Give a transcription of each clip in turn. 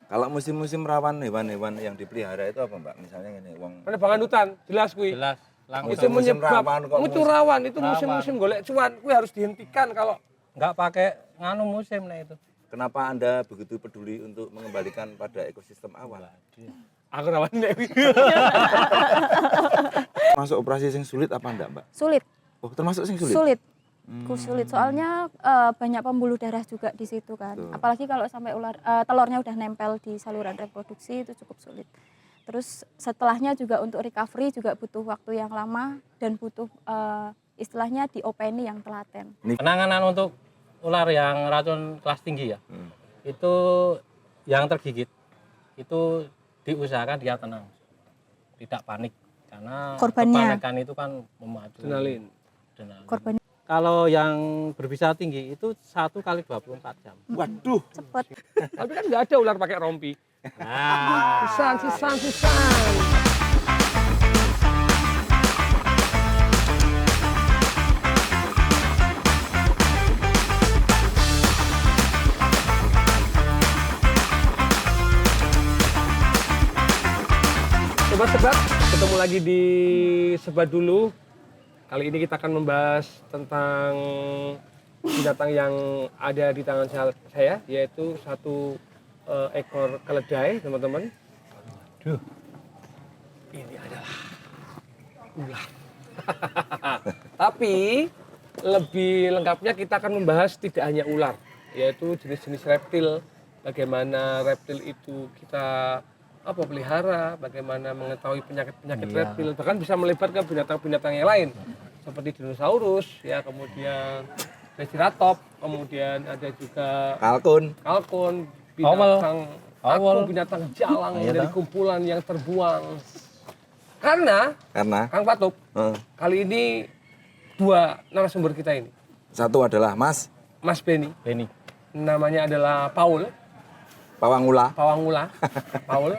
Kalau musim-musim rawan hewan-hewan yang dipelihara itu apa, Mbak? Misalnya gini, wong Penerbangan hutan, jelas kuwi. Jelas langsung. Itu Musim menyebab rawan kok itu musim- rawan, itu rawan. musim-musim golek cuan, kuwi harus dihentikan kalau Enggak pakai nganu musim nah itu. kenapa Anda begitu peduli untuk mengembalikan pada ekosistem awal? aku rawan nek kuwi. Masuk operasi yang sulit apa enggak, Mbak? Sulit. Oh, termasuk yang sulit? Sulit. Sulit soalnya banyak pembuluh darah juga di situ kan. Betul. Apalagi kalau sampai telurnya udah nempel di saluran reproduksi itu cukup sulit. Terus setelahnya juga untuk recovery juga butuh waktu yang lama dan butuh istilahnya diopeni yang telaten. Penanganan untuk ular yang racun kelas tinggi ya. Itu yang tergigit itu diusahakan dia tenang. Tidak panik karena Korbannya. kepanikan itu kan memacu Adrenalin. adrenalin. Korban Kalau yang berbisa tinggi itu 1 kali 24 jam. Waduh. cepet. Tapi kan nggak ada ular pakai rompi. Nah, Sisan. Sobat-sobat, ketemu lagi di Sebat Dulu. Kali ini kita akan membahas tentang binatang yang ada di tangan saya, yaitu satu ekor keledai, teman-teman. Duh. Ini adalah ular. Tapi lebih lengkapnya kita akan membahas tidak hanya ular, yaitu jenis-jenis reptil. Bagaimana reptil itu kita pelihara, bagaimana mengetahui penyakit-penyakit Iya. reptil, bahkan bisa melebar ke binatang-binatang yang lain seperti dinosaurus, ya kemudian Triceratops, kemudian ada juga Kalkun. kalkun, Owl. binatang Owl. binatang jalang Iya, dari toh. kumpulan yang terbuang. Karena Karena Kang Patup, kali ini dua narasumber kita ini, satu adalah Mas Mas Benny, Benny. namanya adalah Paul, Pawangula. Pawangula, Paul,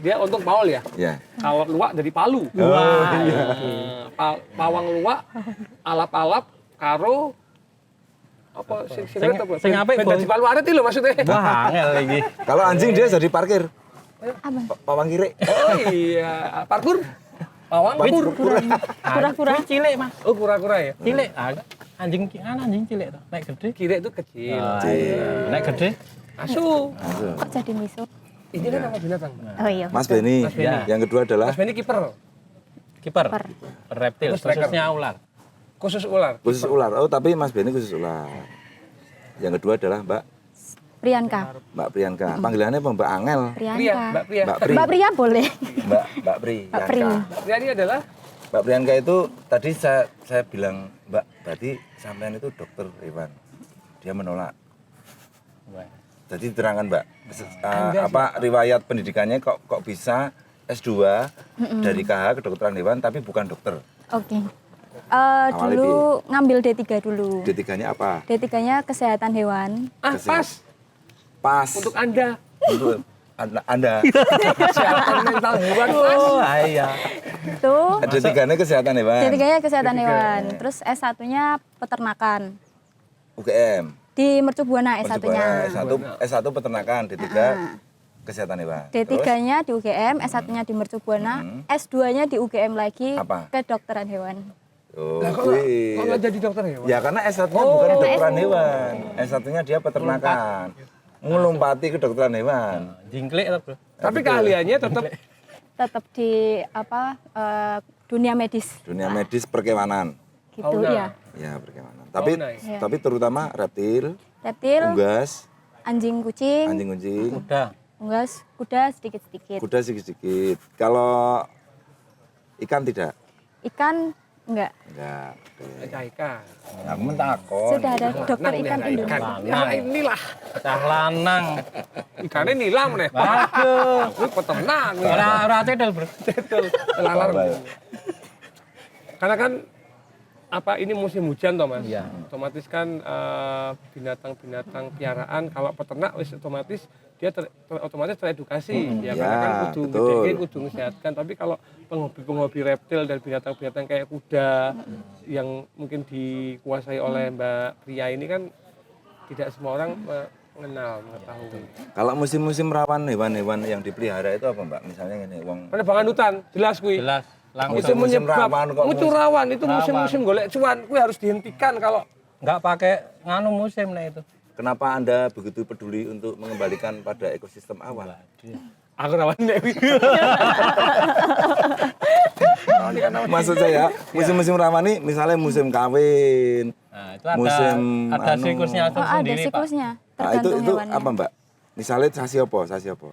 dia untuk Paul ya. Ya. Kalau luak dari Palu. Oh, iya. Pawang luak, alap-alap, karo apa Sing apik, beda Bang. di Palu Arit itu loh maksudnya. Wah, angel lagi. Kalau anjing dia jadi parkir. Abang, Pawang kiri. Oh iya, parkur. Pawang parkur. kura-kura. Kuwi cilik, Mas. Oh kura-kura ya. Cilik. Anjing cilik tuh. Naik gede. Kira itu kecil. Ah, iya. Naik gede. Asu. Kok jadi miso? Ini kan nama binatang. Oh iya. Mas Benny. Mas Benny. Yang kedua adalah Mas Benny kiper. Kiper. Kiper. Reptil, Terus striker. khususnya ular. Khusus ular. khusus ular. Oh, tapi Mas Benny khusus ular. Yang kedua adalah Priyanka. Mbak Priyanka. Panggilannya apa? Mbak Angel. Pria, Priyanka. Mbak Pria. Mbak Pri. Mbak Priya boleh. Mbak Pri. Mbak Pri. Priyanka. Pria ini adalah Mbak Priyanka itu tadi saya bilang, Mbak, berarti sampean itu dokter hewan. Dia menolak. Wah. Jadi terangkan, Mbak, apa riwayat pendidikannya kok bisa S2 dari KH kedokteran hewan tapi bukan dokter. Oke. Awalnya Dulu ngambil D3 dulu. D3-nya apa? D3-nya kesehatan hewan. pas Pas untuk Anda. untuk Anda. Kesehatan mental hewan pas. Oh, iya. Tuh. D3-nya kesehatan hewan. D3-nya kesehatan D3. hewan. Terus S1-nya peternakan. UGM. Di Mercu Buana S1-nya. S1 peternakan, D3 kesehatan hewan. D3-nya di UGM, S1-nya di Mercu Buana, S2-nya di UGM lagi Apa? kedokteran hewan. Oh, Lah kok nggak jadi dokter hewan? ya karena S1-nya bukan kedokteran hewan. S1-nya dia peternakan. Melompati kedokteran hewan. Jingklik tuh, Bro. Tapi keahliannya tetap Tetap di dunia medis Dunia medis perkewanan. gitu Fauna. ya. Ya, perkewanan. Tapi nice. tapi terutama reptil, Reptil, unggas, anjing kucing, anjing-anjing, Udah. unggas, kuda sedikit-sedikit. kuda sedikit-sedikit. Kalau ikan tidak? Ikan enggak. Enggak. Oke. Caika. Aku mentakon. Sudah ada dokter ikan Indonesia. Ya inilah Cah lanang. ikannya nilam nih. Waduh. Ini peternak nih. Ora cedel, Bro. Betul. Lalar. Karena kan ini musim hujan toh Mas. Iya. Otomatis kan binatang-binatang piaraan kalau peternak wis otomatis dia otomatis teredukasi ya karena kan ya, kudu betul. ngedekin, kudu ngesehatkan. Tapi kalau penghobi-penghobi reptil dan binatang-binatang kayak kuda yang mungkin dikuasai oleh Mbak Pria ini kan tidak semua orang mengetahui. Kalau musim-musim rawan hewan-hewan yang dipelihara itu apa Mbak? Misalnya ini wong Penerbangan hutan, jelas kuwi. Jelas Itu langsung musim menyebab rawan kok itu rawan, itu musim-musim golek cuan, kuwi harus dihentikan kalau nggak pakai nganu musim nah itu. kenapa Anda begitu peduli untuk mengembalikan pada ekosistem awal? aku rawan Dewi. Maksud saya, musim-musim rawan ini misalnya musim kawin. Nah, itu ada Musim, ada anu. siklusnya itu Oh, ada sendiri, Pak. siklusnya. Nah, itu Tergantung hewannya. apa Mbak? Misalnya sasi apa?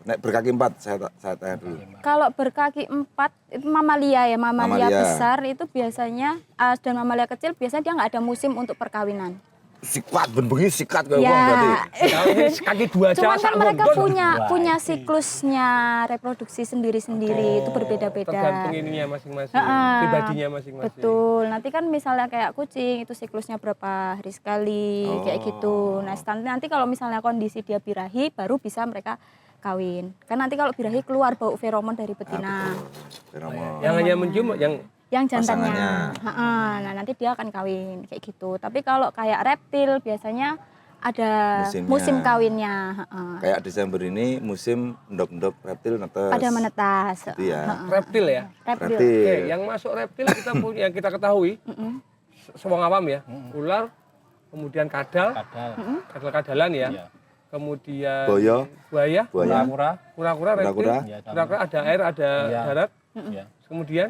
Nek berkaki 4 saya tanya dulu. Kalau berkaki 4 itu mamalia ya, mamalia Mamalia. besar itu biasanya dan mamalia kecil biasanya dia nggak ada musim untuk perkawinan. Sikat bengi sikat kayak wong berarti. Kalau ini kaki 2 aja Cuman kan sak mereka bondol. punya siklusnya reproduksi sendiri-sendiri itu Tergantung berbeda-beda. ininya masing-masing, Heeh. pribadinya masing-masing. Betul. Nanti kan misalnya kayak kucing itu siklusnya berapa hari sekali kayak gitu. Nah, nanti kalau misalnya kondisi dia birahi baru bisa mereka kawin. Kan nanti kalau birahi keluar bau feromon dari betina. Feromon. Yang hanya mencium yang Yang jantannya. Pasangannya. Heeh. Nah, nanti dia akan kawin kayak gitu. Tapi kalau kayak reptil biasanya ada Musimnya. musim kawinnya. Heeh. Kayak Desember ini musim endok-endok reptil netes. Ada menetas. Gitu ya. reptil ya. Reptil. Oke, Reptil. yang masuk reptil kita punya yang kita ketahui sewang awam ya, ular, kemudian kadal, Kadal. kadal-kadalan ya, Iya. kemudian Boyo. buaya, Buaya. Kura-kura. kura-kura reptil, Kura-kura. Iya, sama. kura-kura ada air, ada Iya. darat, Iya. kemudian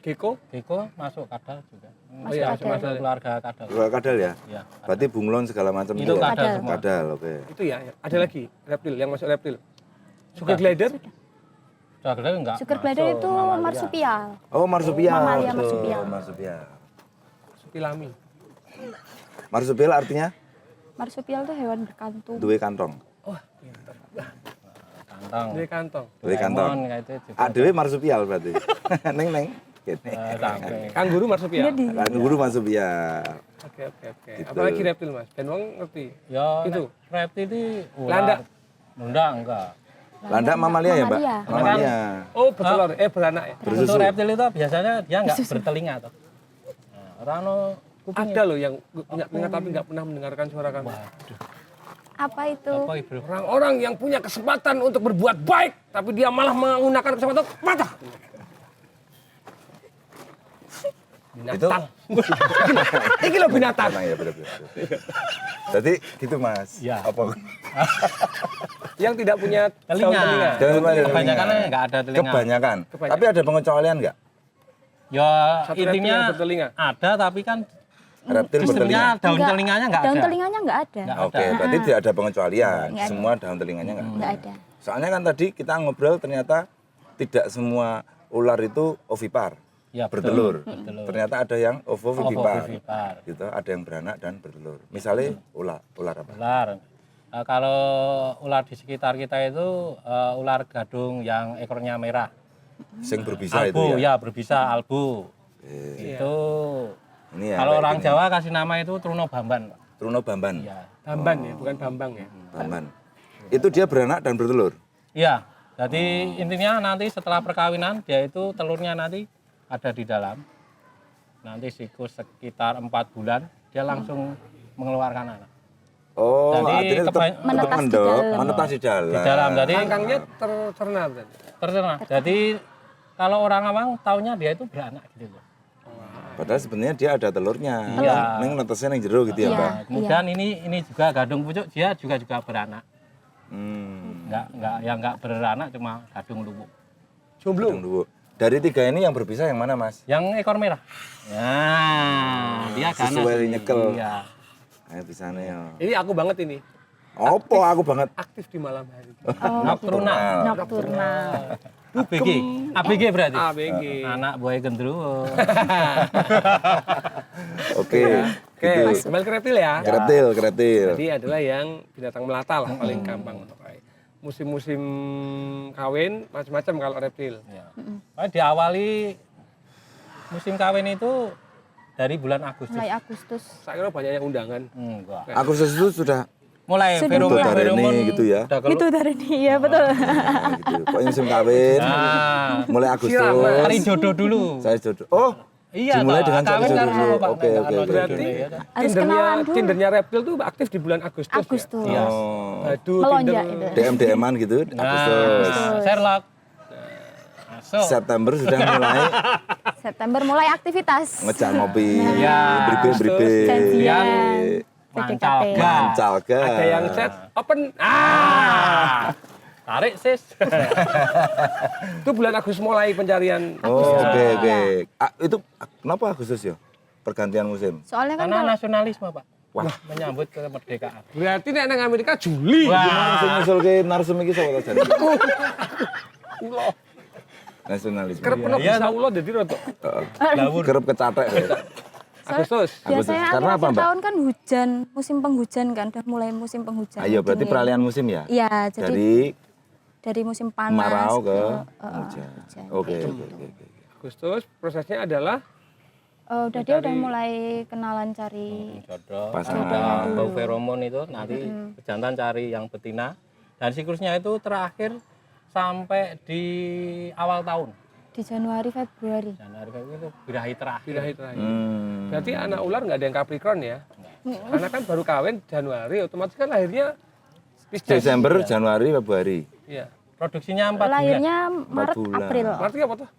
gecko, Gecko masuk kadal juga. oh iya, kadal. masuk Keluarga kadal. Keluar kadal ya? Iya. Berarti bunglon segala macam Itu ya? kadal Kadal. semua. Kadal, oke. itu ya, ada lagi reptil yang masuk reptil, sugar glider, Sudah gede enggak? Sugar glider masuk, itu mamalia. marsupial. Oh, marsupial. Mamalia betul. marsupial. Marsupial. pilami, Marsupial artinya Marsupial itu hewan berkantung. duwe kantong. oh pintar, Kantong. dia kantong, Duwe kantong. Lemon kayak itu juga. Ah, dewe marsupial berarti. Neng. Gini. Sampai. kanguru marsupial. Dia di Kanguru marsupial. Oke. Gitu. Apalagi reptil mas, ben wong ngerti. Ya Itu. reptil itu Landak. Landak enggak. Landak mamalia ya, Mbak? Mamalia. Mamalia. Oh bertelur, beranak ya. Bersusu. Untuk reptil itu biasanya dia enggak bertelinga toh. Nah, orang no kuping Ada loh yang punya telinga tapi nggak pernah mendengarkan suara kami. apa itu? apa Bro? Orang-orang yang punya kesempatan untuk berbuat baik, tapi dia malah menggunakan kesempatan untuk patah. Binatang. Ini loh binatang. Tenang ya, benar. Jadi gitu, Mas. Ya. Apa? Yang tidak punya daun Telinga. Jangan lupa ada Kebanyakan telinga. enggak ada telinga. Kebanyakan. Kebanyakan. Tapi ada pengecualian nggak? Ya Satu reptil intinya yang bertelinga. ada tapi kan Reptil bertelinga. sistemnya daun Enggak, telinganya enggak daun ada. telinganya nggak ada. Nggak Oke, berarti tidak ada pengecualian. Nggak ada. Semua daun telinganya nggak ada. Nggak ada. Soalnya kan tadi kita ngobrol ternyata tidak semua ular itu ovipar, Ya, betul. bertelur. Bertelur. Ternyata ada yang ovovivipar. Ovovivipar. Gitu, ada yang beranak dan bertelur. Misalnya ular apa? Ular. Kalau ular di sekitar kita itu ular gadung yang ekornya merah. Sing berbisa Albu, itu ya. ya berbisa albu. Itu Ini ya. kalau kayak orang gini. Jawa kasih nama itu Truno Bamban. Pak. Truno Bamban. Ya. Bamban ya, bukan Bambang ya. Bamban. Itu dia beranak dan bertelur. Iya. Jadi intinya nanti setelah perkawinan dia itu telurnya nanti ada di dalam. Nanti siklus sekitar 4 bulan dia langsung mengeluarkan anak. Oh, Jadi artinya tetap Menetas di mendok, dalam. menetas di dalam. Di dalam. Jadi Kangkangnya tercerna berarti. terserah. Jadi kalau orang awam taunya dia itu beranak gitu loh. Padahal sebenarnya dia ada telurnya. Iya. Neng netesnya neng jero gitu ya, Iya. Mbak. Kemudian ini juga gadung pucuk dia juga beranak. Hmm. Enggak beranak cuma gadung luwuk. Jomblo. Gadung dulu. Dari 3 ini yang berbisa yang mana, Mas? Yang ekor merah. Ya, dia ganas. Sesuai ini. nyekel. Iya. Ayo bisane ya. Ini aku banget ini. Opo aku banget. Aktif di malam hari. Oh, Nocturnal. Nocturnal. ABG. ABG berarti. ABG. Anak buaya gendruwo. Oke. Oke, Gitu. kembali ke reptil ya. Keretil. Jadi adalah yang binatang melata lah paling gampang. Musim-musim kawin macam-macam kalau reptil. Ya. Diawali musim kawin itu dari bulan Agustus. Mulai Agustus. Saya kira banyaknya undangan. Enggak. Agustus itu sudah Mulai Sudah feromon mulai. feromon Gitu ya. udah Itu dari dia, betul. gitu. Pokoknya musim kawin Nah, mulai Agustus. Siraman. cari jodoh dulu. Saya jodoh. Oh, Iya, Dimulai toh, dengan kawin jodoh karo dulu. Pak Oke, Nek, oke, karo oke. Berarti jodohnya, ya, toh. Harus kenalan dulu. Tindernya Reptil tuh aktif di bulan Agustus. Agustus. Iya. Oh. Ya? Aduh, Melonjak Tinder. itu. DM-DM-an gitu, Agustus. Sherlock. Masuk. September sudah mulai September mulai aktivitas. ngecak ngopi, Iya. bribe-bribe. Janjian. Mancal. PDKT. Mancal ke. Ada yang chat open. Tarik sis. Itu bulan Agustus mulai pencarian. Oh, oke, oke. Iya. Itu kenapa Agustus ya? Pergantian musim. Soalnya kan Karena kalau nasionalisme, Pak. Wah. Menyambut kemerdekaan. Berarti nek nang Amerika Juli. Gimana sih nyusul ke narsum iki sapa to jane? Ulo. Nasionalisme. Kerep penuh Iya, bisa ulo dadi rada. Kerep kecatek. ya. Agustus. biasanya Karena apa, akhir Mbak? tahun kan hujan, musim penghujan kan, udah mulai musim penghujan. Ayo berarti dingin. peralihan musim ya? Iya, jadi Dari dari musim panas kemarau ke hujan. hujan. Oke, oke, oke. Agustus prosesnya adalah Udah dia udah mulai kenalan cari Jodoh. Pasangan. Ada bau feromon itu nanti pejantan cari yang betina. Dan siklusnya itu terakhir sampai di awal tahun. di Januari Februari. Januari itu birahi terakhir. birahi terakhir. Hmm. Berarti anak ular nggak ada yang Capricorn ya? Karena kan baru kawin Januari, otomatis kan lahirnya Pisces. Desember, Januari, Februari. Iya. Produksinya 4 bulan. Lahirnya Maret bulan. April. Berarti apa tuh?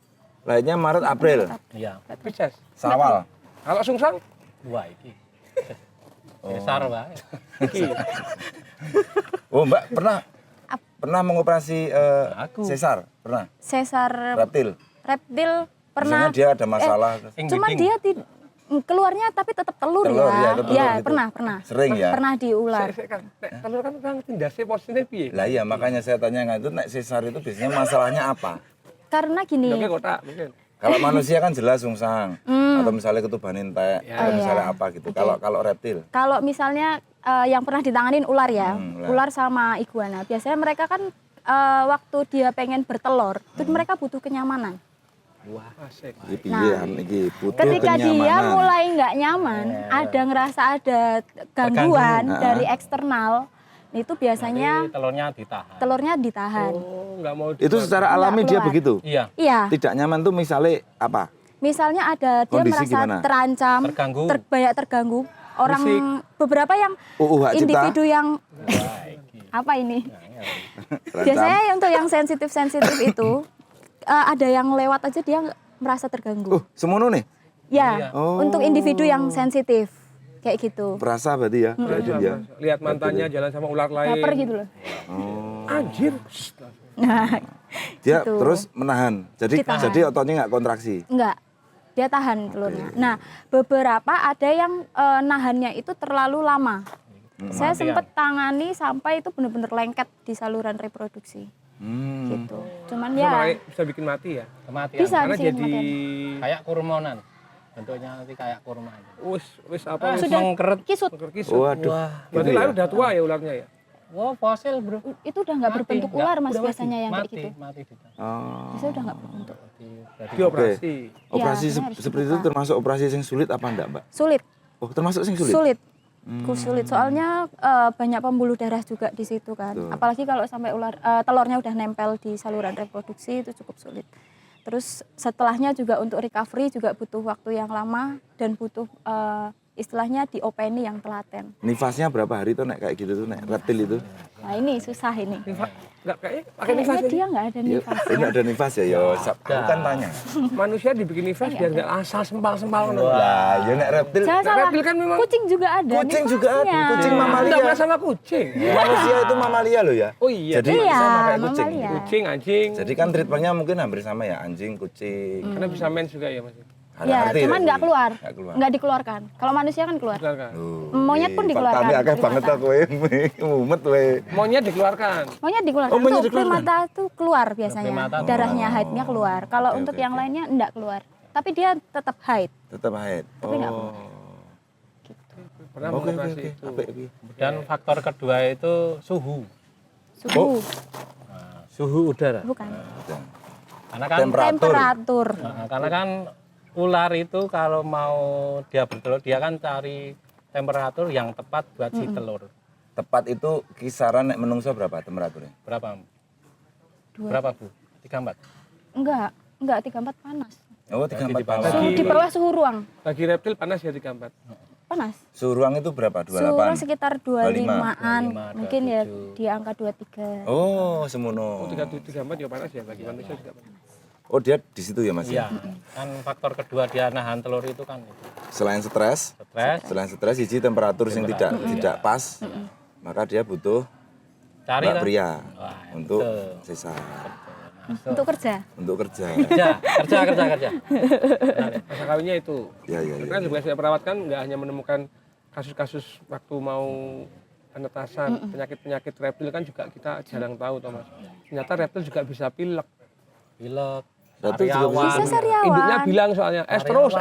Lahirnya Maret, April. Iya. Pisces. Sawal. Kalau sungsang? Wah, iki. Besar, Pak. Oh, Mbak pernah mengoperasi Aku. sesar? Pernah? Sesar Reptil? reptil pernah. Misalnya dia ada masalah. Cuman dia keluarnya tapi tetap telur, Telur, ya, ya. tetap Iya, telur gitu. pernah. Sering ya? Pernah di ular. Kalau kan orang tindasnya posisinya piye? Lah iya, makanya saya tanya nggak itu nek sesar itu biasanya masalahnya apa? Karena gini, Doknya kotak mungkin. Kalau manusia kan jelas sungsang atau misalnya ketuban entek Ya. atau misalnya iya. apa gitu. Kalau reptil kalau misalnya yang pernah ditanganin ular ya, ular. ular sama iguana. Biasanya mereka kan waktu dia pengen bertelur, itu mereka butuh kenyamanan. Asik. iki piye iki butuh Ketika dia kenyamanan. mulai nggak nyaman, ada ngerasa ada gangguan Terganggu. dari eksternal, itu biasanya Jadi telurnya ditahan. telurnya ditahan. Oh, nggak mau Itu secara Nggak alami dia keluar. begitu. Iya, Iya, Tidak nyaman tuh misalnya apa? misalnya ada dia Kondisi merasa gimana? terancam, Terganggu. banyak terganggu. Orang Fisik. beberapa yang Hak cipta. individu yang wah, iki. apa ini? Terancam. Biasanya untuk yang sensitif itu ada yang lewat aja dia merasa terganggu. Semono nih. Ya, Oh. untuk individu yang sensitif kayak gitu. Perasa berarti ya, berarti ya. lihat mantannya jalan sama ular lain. Baper gitu loh. Anjir. Nah, Dia Gitu. terus menahan. Jadi Ditahan. jadi ototnya nggak kontraksi. enggak. Dia tahan telurnya. Nah, beberapa ada yang nahannya itu terlalu lama. Saya sempat tangani sampai itu benar-benar lengket di saluran reproduksi. Gitu. Cuman Bisa, ya bisa bikin mati ya. Kematian. bisa Karena bisa jadi Kayak kurmonan. Bentuknya nanti kayak kurma. wis apa? Wis sudah mengkeret. kisut. Kisut. Waduh. Wah, Berarti gitu ya? lahir udah tua ya ularnya ya? wah fosil, Bro. Itu udah nggak berbentuk Mati, ular nggak, Mas udah biasanya yang kayak mati, gitu. mati di tanah. Oh. Biasanya udah nggak berbentuk. Berarti Dioperasi. Operasi sebenarnya harus seperti itu dibuka. termasuk operasi yang sulit apa enggak, Mbak? Sulit. Oh, termasuk yang sulit. Sulit. Sulit soalnya banyak pembuluh darah juga di situ kan. Betul. Apalagi kalau sampai ular telurnya udah nempel di saluran reproduksi itu cukup sulit. Terus setelahnya juga untuk recovery juga butuh waktu yang lama dan butuh istilahnya diopeni yang telaten. Nifasnya berapa hari tuh nek kayak gitu tuh nek reptil itu? Nah ini susah ini. Enggak kayaknya pakai nifas Kayaknya ini. dia nggak ada Ya, nifas. ini ada nifas ya, yo. Aku kan tanya. Manusia dibikin nifas biar enggak asal sempal-sempal ngono. Lah, ya nek reptil, Jangan salah. reptil kan memang- Kucing juga ada. kucing juga ada. nifasnya. Kucing Enggak mamalia. pernah sama kucing. Manusia itu mamalia loh ya. Oh iya. Jadi Iya, sama kayak kucing. mamalia. Kucing, anjing. Jadi kan treatmentnya mungkin hampir sama ya, anjing, kucing. Karena bisa mens juga ya Mas. Ya, Ngerti cuman ya, nggak keluar. Nggak keluar. Nggak dikeluarkan. Kalau manusia kan keluar. Keluarkan. Monyet pun dikeluarkan. Kami akeh banget Primata. aku kowe, mumet we. Monyet dikeluarkan. Monyet dikeluarkan. Oh, monyet Untuk dikeluarkan. primata itu keluar biasanya. Primata Darahnya haidnya keluar. Kalau Oke, untuk oke, yang oke. lainnya enggak keluar. Tapi dia tetap haid. Tetap haid. Tapi nggak Oh. Pernah Oke, oke, mengoperasi oke. itu. Apik iki. Dan faktor kedua itu suhu. Suhu. Nah, suhu udara. Bukan. Karena kan Temperatur. karena kan ular itu kalau mau dia bertelur dia kan cari temperatur yang tepat buat si telur. Tepat itu kisaran nek menungso berapa temperaturnya? Berapa? Dua. Berapa, Bu? 34. Enggak 34 panas. Oh, 34 di bawah. malam. Suhu di bawah suhu ruang. Bagi reptil panas ya 34. Panas. Suhu ruang itu berapa? 28? Suhu ruang sekitar 25-an. 25, Mungkin ya 27. di angka 23. Oh, semono. 34 ya panas ya bagi manusia juga panas. Oh, dia di situ ya, Mas? Iya. Kan faktor kedua dia nahan telur itu kan itu. Selain stres, Stres, hiji temperatur yang tidak pas, maka dia butuh cari Mbak kan? pria Wah, untuk betul. sisa, Untuk kerja. untuk kerja. kerja. Masa kawinnya itu. Ya, ya, Karena ya. juga saya perawat kan nggak hanya menemukan kasus-kasus waktu mau penetasan penyakit-penyakit reptil kan juga kita jarang tahu Thomas. Ternyata reptil juga bisa pilek. Pilek, Reptil juga sariawan. Bisa sariawan. Induknya bilang soalnya es terus.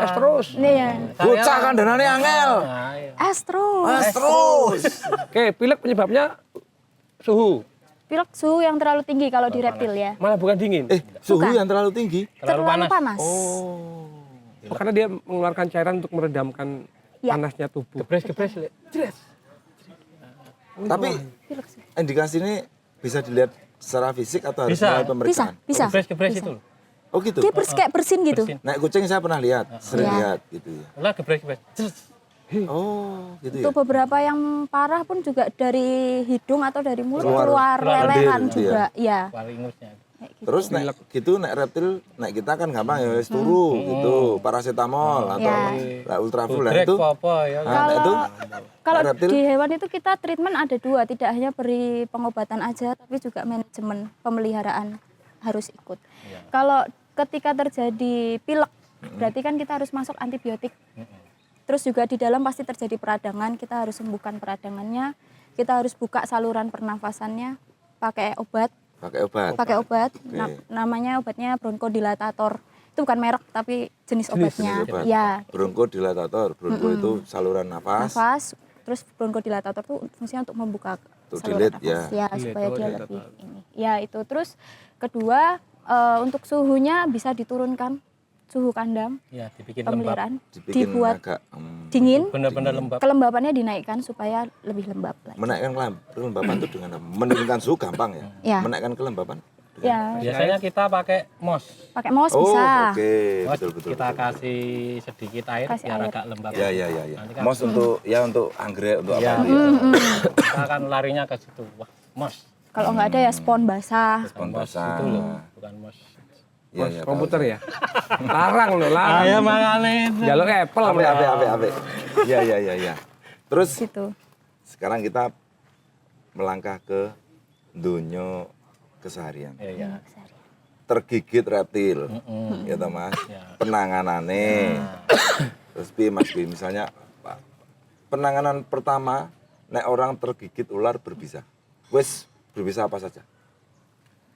Nih ya. Bocah kan danane angel. Nah, iya. Astro. Terus. Oke, pilek penyebabnya suhu. Pilek suhu yang terlalu tinggi kalau di reptil ya. Malah bukan dingin. Suhu yang terlalu tinggi. Terlalu panas. Oh, karena dia mengeluarkan cairan untuk meredamkan Ya. panasnya tubuh. Gepres, Le. Tapi Pilek sih. indikasi ini bisa dilihat secara fisik atau harus Bisa. melalui Bisa, pemeriksaan? bisa. Gepres itu. Oh gitu. Dia kayak bersin gitu. Bersin. Naik kucing saya pernah lihat, sering Iya. lihat gitu ya. Lah gepres. Oh, gitu ya. Untuk beberapa yang parah pun juga dari hidung atau dari mulut Keluar keluar lelehan lendir gitu juga. Ya. Paling ingusnya. Kayak gitu. Terus naik gitu naik reptil, naik kita kan gampang ya, wis turu gitu, paracetamol atau ultraful lah Budrek itu. apa ya. Nah, itu Kalau reptil? di hewan itu kita treatment ada dua, tidak hanya beri pengobatan aja, tapi juga manajemen pemeliharaan harus ikut. Kalau ketika terjadi pilek, berarti kan kita harus masuk antibiotik. Terus juga di dalam pasti terjadi peradangan, kita harus sembuhkan peradangannya, kita harus buka saluran pernafasannya, pakai obat. Pakai obat. Pakai obat, Oke. namanya obatnya bronkodilatator. Itu bukan merek tapi jenis obatnya. Jenis obat. Ya, Bronkodilatator, bronko itu saluran nafas. nafas. Terus bronkodilatator itu fungsinya untuk membuka Untuk saluran dilate, nafas. Ya, Dilate, supaya oh, dia dilatator. lebih ini. Ya, itu. Terus kedua untuk suhunya bisa diturunkan, suhu kandang Ya, dibikin lembab. pemeliharaan Dibikin dibuat agak dingin, Bener-bener lembab. kelembabannya dinaikkan supaya lebih lembab lagi. menaikkan kelembaban itu dengan apa? Menurunkan suhu gampang ya. Ya. Menaikkan kelembaban. Ya, Biasanya kita pakai mos. pakai mouse Oh, bisa. oke, Mos betul betul. kita betul. kasih sedikit air Kasih biar air. agak lembab. Ya ya ya ya. Nanti kan- Mos untuk ya untuk anggrek untuk Ya, apa? Ya. kita akan larinya ke situ. Wah, mos. Kalau nggak ada ya spon basah. Spon Mos basah. itu loh, bukan mos. Ya, Mas ya, komputer ya. Larang loh, larang. Ya makanya itu. Jalur Apple Ape mereka. ape. Ya ya ya ya. Terus Gitu. sekarang kita melangkah ke dunia keseharian. Iya. Tergigit reptil. Ya toh, Mas. Ya. Penanganannya. Terus piye Mas Bi? Misalnya Pak, penanganan pertama nek orang tergigit ular berbisa. Wes berbisa apa saja?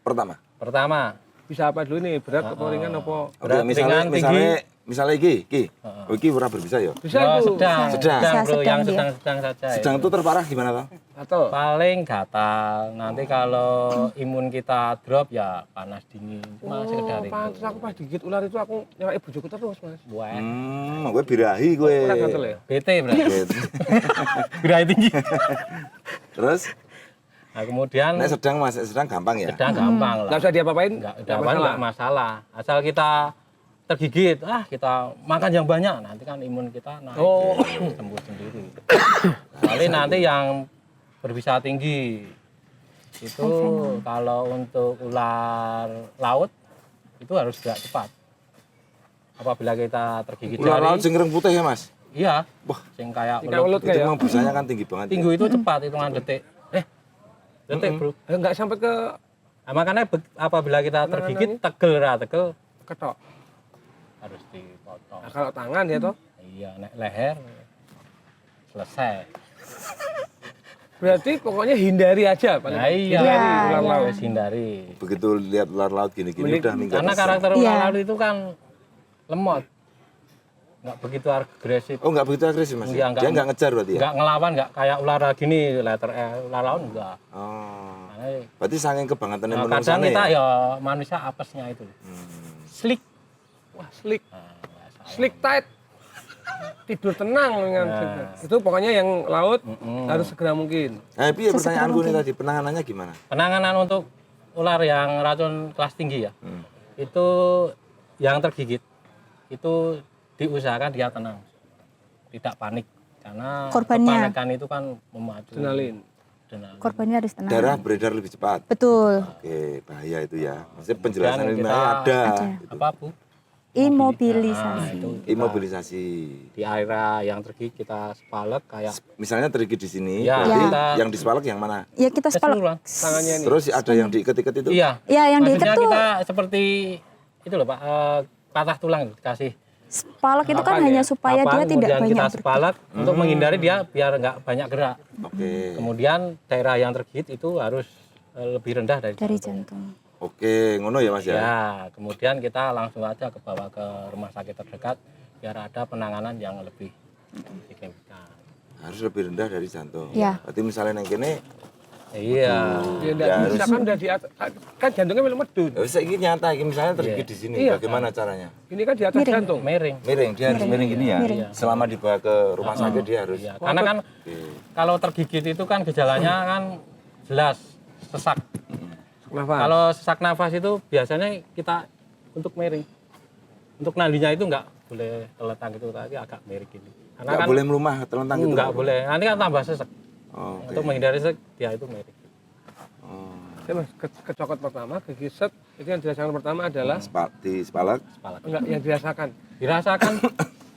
Pertama. Pertama, Bisa apa dulu nih? Berat atau ringan apa? Oke, Berat, misalnya ringan, tinggi. misalnya iki. Oh, iki ora berbisa ya. Bisa oh, itu. sedang, Sedang. bro, Sedang yang dia. sedang saja. Sedang itu terparah gimana toh? Atau Paling gatal. Nanti kalau imun kita drop ya panas dingin. Cuma sekedar itu. pantes aku pas digigit ular itu aku nyalain bojoku terus, Mas. Wah, Gue birahi gue. Ora gatel ya? BT berarti. Gitu. Berat tinggi. Terus Nah, kemudian nek sedang Mas, sedang gampang ya. sedang gampang lah. Enggak usah diapa-apain. Enggak, Nggak enggak masalah. Asal kita tergigit, kita makan yang banyak, nanti kan imun kita naik. Oh. Sembuh sendiri. Kecuali nanti yang berbisa tinggi. Itu kalau untuk ular laut itu harus gerak cepat. Apabila kita tergigit Ular laut jari, sing ireng putih ya Mas. iya, Wah, sing kayak Kayak ulut ulut. itu kayak. memang busanya kan tinggi banget. Tinggu itu cepat, hitungan detik. Detik, Bro. Enggak sampai ke Nah, makanya apabila kita tergigit, tegel ketok. harus dipotong. Nah, kalau tangan ya toh. Iya, nek leher selesai. Berarti pokoknya hindari aja paling. Nah, iya, Iya, ular iya. laut hindari. Begitu lihat ular laut gini-gini Mending- udah minggat. Karena pesan. karakter Iya. ular laut itu kan lemot. Nggak begitu agresif. Oh nggak begitu agresif Mas? Iya, Dia nggak ngejar berarti ya? Nggak ngelawan, nggak kayak ular gini, letter E, ular laut enggak. Oh. Nah, Berarti saking kebangetan nah, menurut kadang sana kita ya? ya manusia apesnya itu. Slick. Wah, slick. Nah, bahasa. Slick tight. Tidur tenang dengan itu pokoknya yang laut harus segera mungkin. Piye pertanyaanku ini tadi, penanganannya gimana? Penanganan untuk ular yang racun kelas tinggi ya, itu yang tergigit itu diusahakan dia tenang, tidak panik karena Korbannya. kepanikan itu kan memacu Adrenalin. adrenalin. Korbannya harus tenang. Darah beredar lebih cepat. Betul. Oke, bahaya itu ya. Maksudnya penjelasan Kemudian ilmiahnya kita- ada. Ada. Gitu. Apa Bu? Imobilisasi. Nah, itu Imobilisasi. di area yang tergigit kita spalek kayak Misalnya tergigit di sini, Ya, berarti kita- yang dispalak yang mana? Ya kita spalak. keseluruhan. Tangannya nih. Terus ada yang diikat-ikat itu? Iya. Ya yang diikat Maksudnya tuh kita seperti itu loh Pak, patah tulang dikasih spalak itu kan Papan hanya ya? supaya papan, dia tidak kemudian banyak kita bergerak. spalek untuk menghindari dia biar nggak banyak gerak. Oke. Kemudian daerah yang tergigit itu harus lebih rendah dari Dari jantung. jantung. Oke, ngono ya Mas ya. Ya, kemudian kita langsung aja bawa ke rumah sakit terdekat biar ada penanganan yang lebih signifikan. Harus lebih rendah dari jantung. Ya. Berarti misalnya yang kene, Iya. Ya, enggak Ya, bisa kan udah di atas, kan jantungnya memang medun. ya wis iki nyata iki misalnya tergigit di sini, Iya. bagaimana caranya? Ini kan di atas Miring. jantung. Miring. Miring, dia harus miring gini ya. Miring. Selama dibawa ke rumah sakit dia harus. Iya, karena kan Oke. kalau tergigit itu kan gejalanya kan jelas sesak. Nafas. Kalau sesak nafas itu biasanya kita untuk miring. Untuk nadinya itu nggak boleh terletak gitu, tapi agak miring gini. Karena Nggak kan boleh melumah telentang gitu. nggak boleh. Nanti kan tambah sesek. Oh, oke. Untuk menghindari sesek dia itu miring. Oh. Saya mas kecokot pertama, kegiset itu yang dirasakan pertama adalah Di spalak. enggak yang dirasakan Dirasakan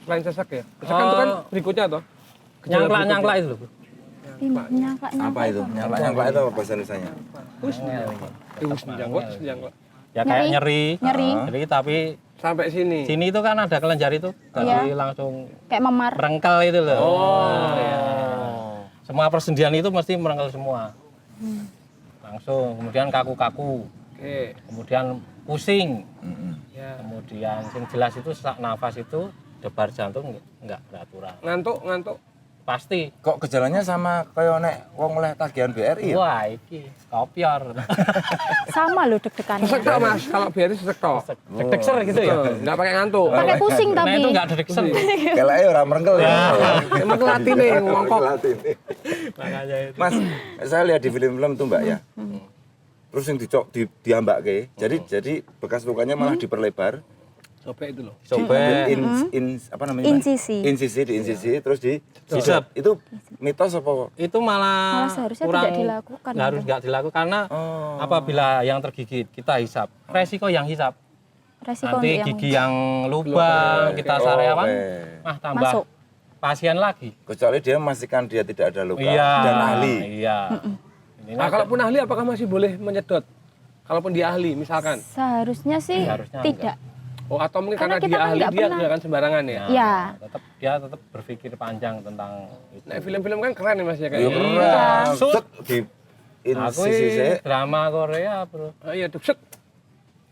selain sesek ya. Sesek itu kan berikutnya toh. Gejala nyangklak itu loh. Bu. Nyangka Apa itu? Nyangklak itu apa bahasa Indonesianya? Senjangkut. Ya kayak nyeri. Nyeri. Jadi tapi Sampai sini. sini itu kan ada kelenjar itu, jadi langsung kayak memar. merengkel itu loh. Oh, iya. Semua persendian itu mesti merengkel semua. Langsung, kemudian kaku-kaku, Oke. kemudian pusing, Ya. kemudian yang jelas itu sesak nafas itu debar jantung nggak beraturan. Ngantuk. Pasti. Kok gejalanya sama kayak nek wong oleh tagihan BRI ya? Wah, iki kopior. Sama loh deg-degannya. Sesek toh mas, kalau biar sesek toh. Deg-degser gitu ya. Enggak pakai ngantuk. Pakai pusing Nah tapi. itu nggak deg-degser. Keleknya orang merengkel ya. Emang kelatih nih ngongkok. Kelatih. Makanya itu. Mas, saya lihat di film-film tuh Mbak ya. Terus yang diambak ke, jadi bekas lukanya malah diperlebar. Sobek itu loh. Sobek. Apa namanya? Mbak? Insisi. Diinsisi terus di Sisep. Itu mitos apa? Itu malah Malah seharusnya tidak dilakukan, harus gitu. nggak dilakukan karena Oh. apabila yang tergigit kita hisap resiko yang hisap Resiko nanti untuk yang gigi yang lubang kita sareawan tambah Masuk. pasien lagi. Kecuali dia memastikan dia tidak ada luka Iya. dan ahli. Iya. Ini Nah, kalaupun ahli apakah masih boleh menyedot? Kalaupun dia ahli misalkan. seharusnya sih Seharusnya tidak. Oh, atau mungkin Karena karena kita dia kan ahli nggak dia pernah. nggak akan sembarangan ya. Ya. dia tetap berpikir panjang tentang itu. Nah, film-film kan keren ya Mas ya Iya kayaknya. keren. Sut. Set, di Aku insisi ini drama Korea, Bro. Oh iya, duk sek.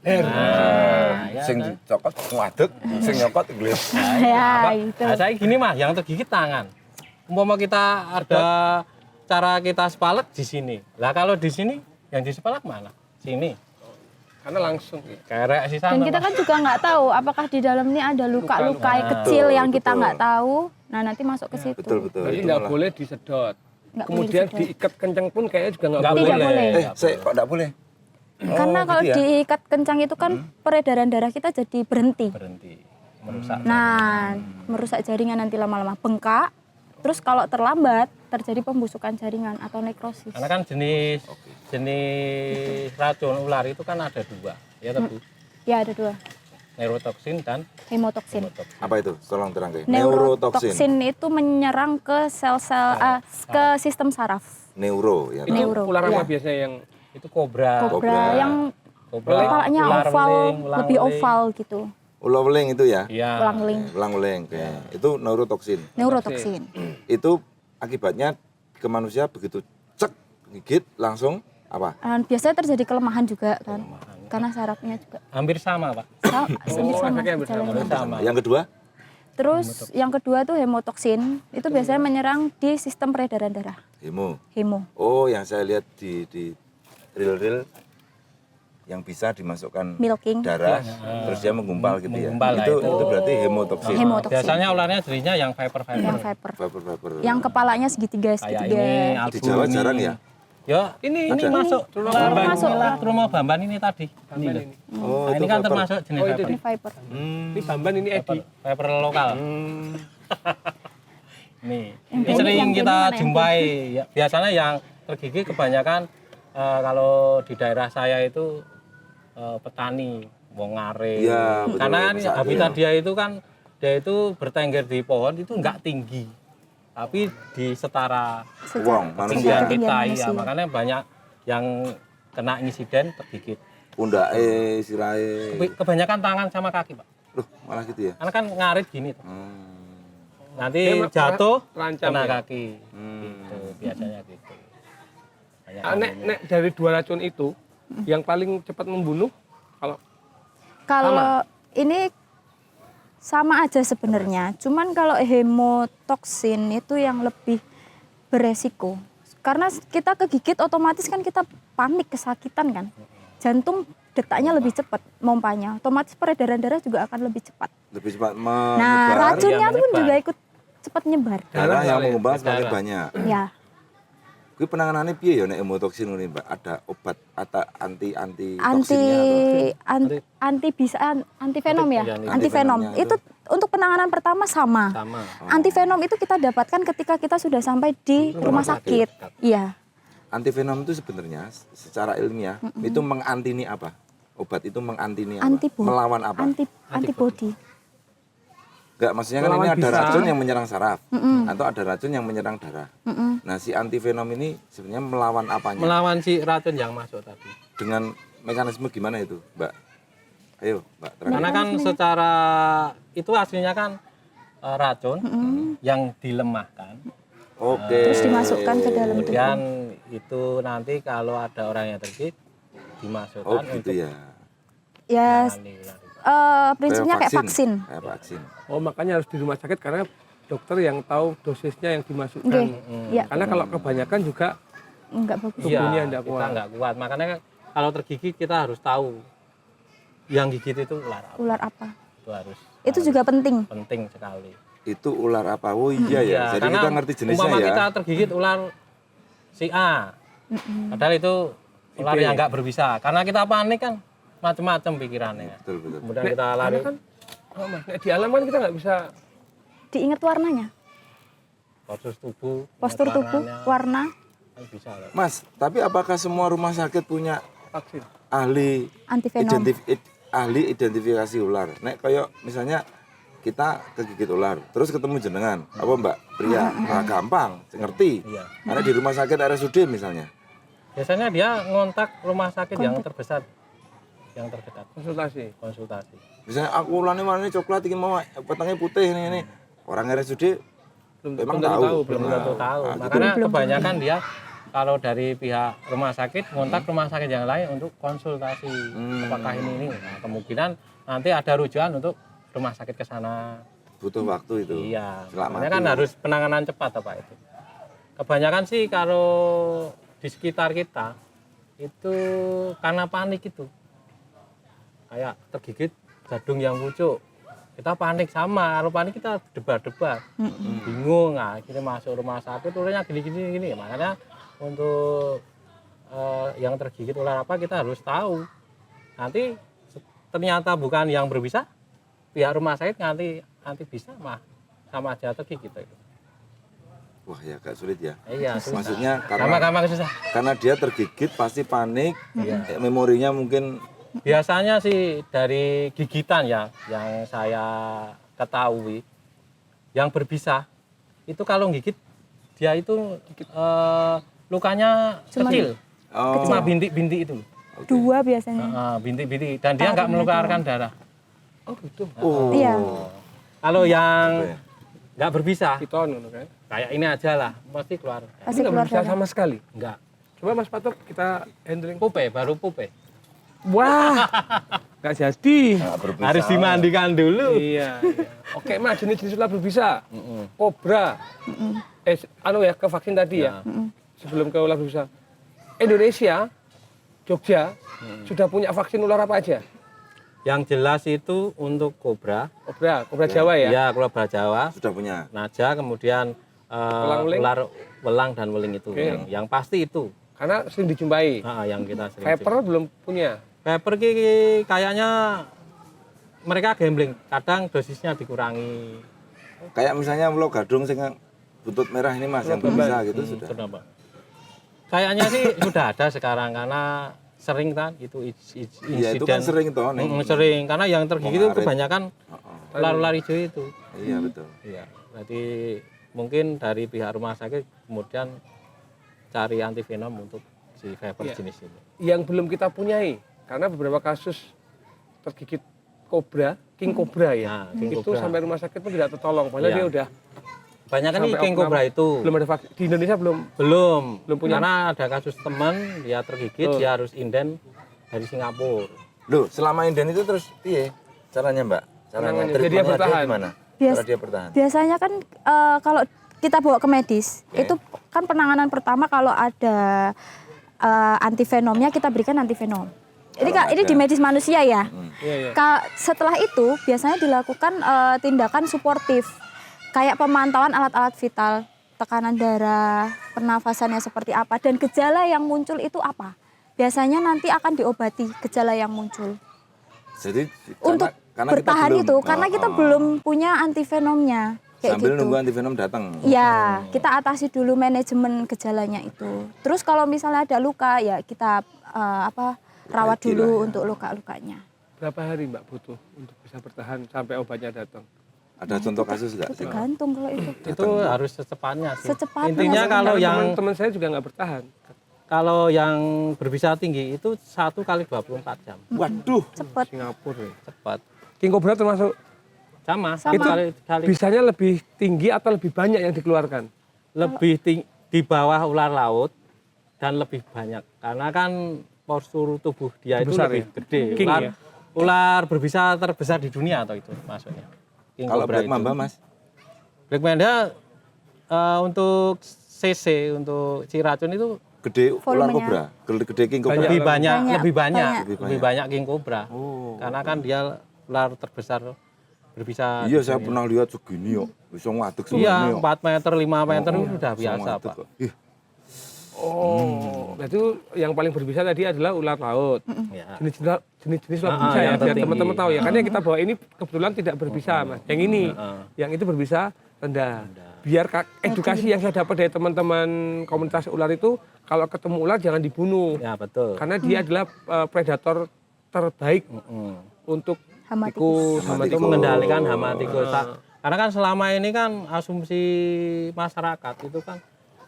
Nah, ya, sing kan? dicokot ngadeg, sing nyokot glis. Ya itu. Nah, saya gini mah, yang tergigit tangan. Umpama kita ada cara kita spalek di sini. Lah kalau di sini yang dispalek mana? Sini. Karena langsung. Kerek sih sana. Dan kita kan juga nggak tahu apakah di dalam ini ada luka-luka kecil yang kita betul. nggak tahu. Nah nanti masuk ke situ. Betul betul. Jadi Itu nggak malah. boleh disedot. Nggak boleh Kemudian disedot. diikat kencang pun kayaknya juga nggak Nggak boleh. Tidak boleh. Saya kok enggak boleh? Karena kalau gitu ya? diikat kencang itu kan peredaran darah kita jadi berhenti. berhenti merusak. Nah, merusak jaringan nanti lama-lama bengkak. Terus kalau terlambat terjadi pembusukan jaringan atau nekrosis. Karena kan jenis racun ular itu kan ada dua, ya Bu. Ya ada dua, Neurotoksin dan hemotoksin. hemotoksin. Apa itu? Tolong terangkan. Neurotoksin itu menyerang ke sel-sel ke sistem saraf. Neuro ya. Itu Neuro, ular apa iya. biasanya yang Itu kobra. Kobra yang Kobra, kepalanya ular oval, weling, ular lebih weling. oval gitu. Ulang-uling itu ya. Iya. Ulang-uling. Ulang-uling. Itu neurotoksin. Neurotoksin. Itu akibatnya ke manusia begitu cek gigit langsung apa? Dan biasanya terjadi kelemahan juga kan. Karena sarafnya juga Hampir sama, Pak. sama. efeknya hampir sama. Hampir sama. Yang kedua? Terus yang kedua tuh hemotoksin. Itu biasanya menyerang di sistem peredaran darah. Hemo. Oh, yang saya lihat di reel-reel yang bisa dimasukkan Milking. darah terus dia menggumpal gitu ya. Menggumpal, Itu nah, itu. berarti hemotoksin. Hemotoksin. Biasanya ularnya jadinya yang Yang viper. viper. Vapor-vapor. Yang kepalanya Kayak segitiga. ini, Di Jawa albuni. jarang ya? Ya, Ini masuk Truma Bamban masuk. inilah, Truma Bamban ini tadi. Bamban loh. ini. Oh, Nah, itu ini kan Viper. termasuk jenis Oh, itu Viper. Ini Viper. Ini Bamban, ini Edi. Viper lokal. Nih, Yang ini sering yang kita mana yang jumpai. Ya, biasanya yang tergigit kebanyakan kalau di daerah saya itu petani, wong ngare. Iya, betul. Karena kan Masa habitat iya. dia itu bertengger di pohon itu enggak tinggi. Tapi di setara Uang, manusia. ketinggian Ketinggian kita manusia. ya, makanya banyak yang kena insiden tergigit. Pundak sirahe. Kebanyakan tangan sama kaki, Pak. Loh, malah gitu ya. Karena kan ngarit gini tuh. Nanti Dia jatuh terancam kena ya? kaki. Gitu, biasanya gitu. Banyak Nek dari 2 racun itu, yang paling cepat membunuh kalau Kalau ini sama aja sebenarnya, cuman kalau hemotoksin itu yang lebih beresiko. Karena kita kegigit otomatis kan kita panik, kesakitan kan. Jantung detaknya lebih cepat mompanya, otomatis peredaran darah juga akan lebih cepat. Lebih cepat Nah, menyebar. racunnya pun menyebar. juga ikut cepat nyebar. Darah yang Darah. mengembang semakin Darah. banyak. Ya, Kuwi penanganannya piye ya nek hemotoksin ini, Mbak? Ada obat atau anti anti toksinnya atau? anti bisa anti venom ya, Anti- anti venom. antivenomnya Itu untuk penanganan pertama sama. sama. Anti venom itu kita dapatkan ketika kita sudah sampai di rumah sakit. Iya. Antivenom itu sebenarnya secara ilmiah itu mengantini apa? Obat itu mengantini apa? Antibody. Melawan apa? Antibody. Enggak, maksudnya kan ini Melawan ada bisa. racun yang menyerang saraf atau ada racun yang menyerang darah. Nah, si antivenom ini sebenarnya melawan apanya? Melawan si racun yang masuk tadi. Dengan mekanisme gimana itu, Mbak? Ayo, Mbak, terangkan. Karena kan secara itu aslinya kan racun yang dilemahkan. Oke. Terus dimasukkan ke dalam tubuh. Kemudian itu nanti kalau ada orang yang tergigit dimasukkan Oh, gitu untuk ya. Ya, menangani ular itu. prinsipnya kayak vaksin. Kayak vaksin. oh makanya harus di rumah sakit karena dokter yang tahu dosisnya yang dimasukkan. Oke. Ya, Karena kalau kebanyakan juga enggak bagus. tubuhnya Iya, enggak kita kuat. nggak kuat. Makanya kalau tergigit kita harus tahu yang gigit itu ular apa. Ular apa? Itu harus Itu juga penting. penting sekali. Itu ular apa? Oh iya ya. Jadi karena kita ngerti jenisnya umpama ya. kita tergigit ular si A. Padahal itu ular Oke. yang nggak berbisa. Karena kita panik kan macam-macam pikirannya. Betul, betul. Kemudian kita lari. Karena kan oh, Mas, nek di alam kan kita nggak bisa Diingat warnanya, Postur tubuh, postur tubuh, warnanya, warna. kan bisa. Loh. Mas, tapi apakah semua rumah sakit punya vaksin. ahli Antivenom. ahli identifikasi ular? Nek kayak misalnya kita kegigit ular, terus ketemu jenengan, apa Mbak? Pria, gampang, ngerti. Iya. Karena di rumah sakit RSUD misalnya. Biasanya dia ngontak rumah sakit yang terbesar, yang terdekat, konsultasi. Misalnya aku ularnya mana ini coklat, ini mau petangnya putih ini. Orang RSUD memang tahu. Belum tentu tahu. Nah, Makanya kebanyakan dia kalau dari pihak rumah sakit ngontak rumah sakit yang lain untuk konsultasi apakah ini. Nah, kemungkinan nanti ada rujukan untuk rumah sakit ke sana. butuh waktu itu. Iya. Selamat Makanya kan harus penanganan cepat apa itu. Kebanyakan sih kalau di sekitar kita itu karena panik itu. Kayak tergigit jadung yang pucuk. Kita panik sama, kalau panik kita debat-debat. Bingung, nah, kita masuk rumah sakit ularnya gini. Makanya untuk yang tergigit ular apa kita harus tahu. Nanti ternyata bukan yang berbisa, pihak rumah sakit nanti bisa mah sama aja tergigit itu. Wah ya agak sulit ya. Iya, susah. Maksudnya Gampang susah. karena dia tergigit pasti panik, memorinya mungkin Biasanya sih dari gigitan ya yang saya ketahui yang berbisa itu kalau gigit dia itu lukanya kecil, cuma bintik-bintik itu. Dua biasanya. Bintik-bintik dan dia nggak mengeluarkan darah. Oh gitu. oh. Iya. Kalau yang nggak berbisa Piton gitu kan. kayak ini aja lah pasti keluar. Pasti Nggak keluar bisa darah. sama sekali. Enggak. Coba Mas Patok kita handling. Baru pupe. Wah, nggak jadi. Nggak berbisa. Harus dimandikan dulu. Iya. Oke Mas, jenis-jenis ular berbisa. Kobra. Ke vaksin tadi ya. Sebelum ke ular berbisa. Indonesia, Jogja, sudah punya vaksin ular apa aja? Yang jelas itu untuk kobra. Kobra Jawa ya? Ya, kobra Jawa. Sudah punya. Naja, kemudian Welang-weling? ular welang dan weling itu. Oke. Yang pasti itu. Karena sering dijumpai. Yang kita sering. Viper belum punya. Viper ki kayaknya mereka gambling, kadang dosisnya dikurangi. Kayak misalnya lo gadung sing butut merah ini Mas yang berbisa gitu sudah. Kenapa? Kayaknya sih sudah ada sekarang karena sering kan itu insiden. Iya itu kan sering toh nih. Sering karena yang tergigit itu Mengarit. kebanyakan ular-ular hijau itu. Iya betul. Iya. Berarti mungkin dari pihak rumah sakit kemudian cari antivenom untuk si Viper jenis ini. Yang belum kita punyai karena beberapa kasus tergigit kobra, king cobra ya. Nah, king itu cobra. sampai rumah sakit pun tidak tertolong. Padahal Iya. dia udah Banyak kan sampai king opnam. cobra itu. Belum ada vaksin. Di Indonesia belum. Belum punya. Karena ada kasus teman dia tergigit, Oh. dia harus inden dari Singapura. Loh, selama inden itu terus piye caranya, Mbak? Caranya Penanganannya, biar dia treatmentnya bertahan. gimana? Bias- Cara dia bertahan. Biasanya kan kalau kita bawa ke medis, Oke. itu kan penanganan pertama kalau ada antivenomnya kita berikan antivenom. Ini Kalau ini ada. di medis manusia ya. Iya, iya. Setelah itu biasanya dilakukan tindakan suportif, kayak pemantauan alat-alat vital, tekanan darah, pernafasannya seperti apa, dan gejala yang muncul itu apa. Biasanya nanti akan diobati gejala yang muncul. Jadi Untuk karena bertahan kita belum, itu, karena kita belum punya antivenomnya. Kayak sambil gitu. nunggu antivenom datang. Ya, kita atasi dulu manajemen gejalanya itu. Terus kalau misalnya ada luka, ya kita rawat Perbaiki dulu lah ya. untuk luka-lukanya. Berapa hari Mbak butuh untuk bisa bertahan sampai obatnya datang? Ada contoh kasus nggak? Itu tergantung kalau itu. Itu harus secepatnya sih. Secepatnya Intinya sih. kalau Karena yang teman-teman saya juga nggak bertahan. kalau yang berbisa tinggi itu 1 kali 24 jam. Waduh. Cepet. Singapura ya. Cepat. King cobra termasuk Sama, Sama. kali bisanya lebih tinggi atau lebih banyak yang dikeluarkan? lebih di bawah ular laut dan lebih banyak. Karena kan postur tubuh dia itu Besar lebih ya? gede. King Ular, ya? ular berbisa terbesar di dunia atau itu maksudnya. King Kalau cobra Black itu. Mamba, Mas? Black Mamba untuk CC, untuk si racun itu Gede ular Volumenya. kobra, gede king cobra. Banyak. lebih banyak, Banyak, lebih banyak, banyak. lebih banyak king cobra. Oh. Karena kan dia ular terbesar berbisa. Iya, di saya dunia. pernah lihat segini yuk. Bisa ngadeg segini Iya, yuk. 4 meter, 5 meter itu sudah Bisa biasa, ngadeg Pak. kok. Ih, Oh, itu yang paling berbisa tadi adalah ular laut. Ya. Jenis-jenis ular Ah, berbisa ya, yang biar tertinggi. teman-teman tahu ya. Karena yang kita bawa ini kebetulan tidak berbisa, Mas. Yang ini, yang itu berbisa rendah. Biar edukasi yang saya dapat dari teman-teman komunitas ular itu, kalau ketemu ular jangan dibunuh. Ya, betul. Karena dia adalah predator terbaik untuk Hama tikus, Hama hama Itu tikus. mengendalikan hama tikus. Karena kan selama ini kan asumsi masyarakat itu kan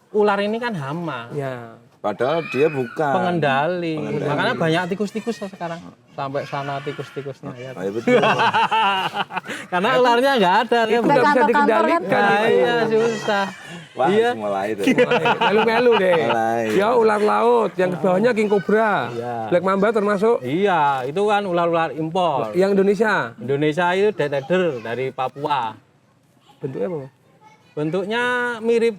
ular ini kan hama, Ya. padahal dia bukan. pengendali. Makanya banyak tikus-tikus sekarang. Sampai sana tikus-tikusnya ya. Ah, iya betul. Karena ularnya nggak ada. Itu kan. nggak bisa kantor-kantor dikendalikan. Nah, itu. iya susah. Wah, Iya. mulai itu. Melu-melu deh. Mulai. Ya ular laut, yang di bawahnya king cobra. Iya. Black mamba termasuk Iya, itu kan ular-ular impor. yang Indonesia. Indonesia itu dead dari Papua. Bentuknya apa? Mas? Bentuknya mirip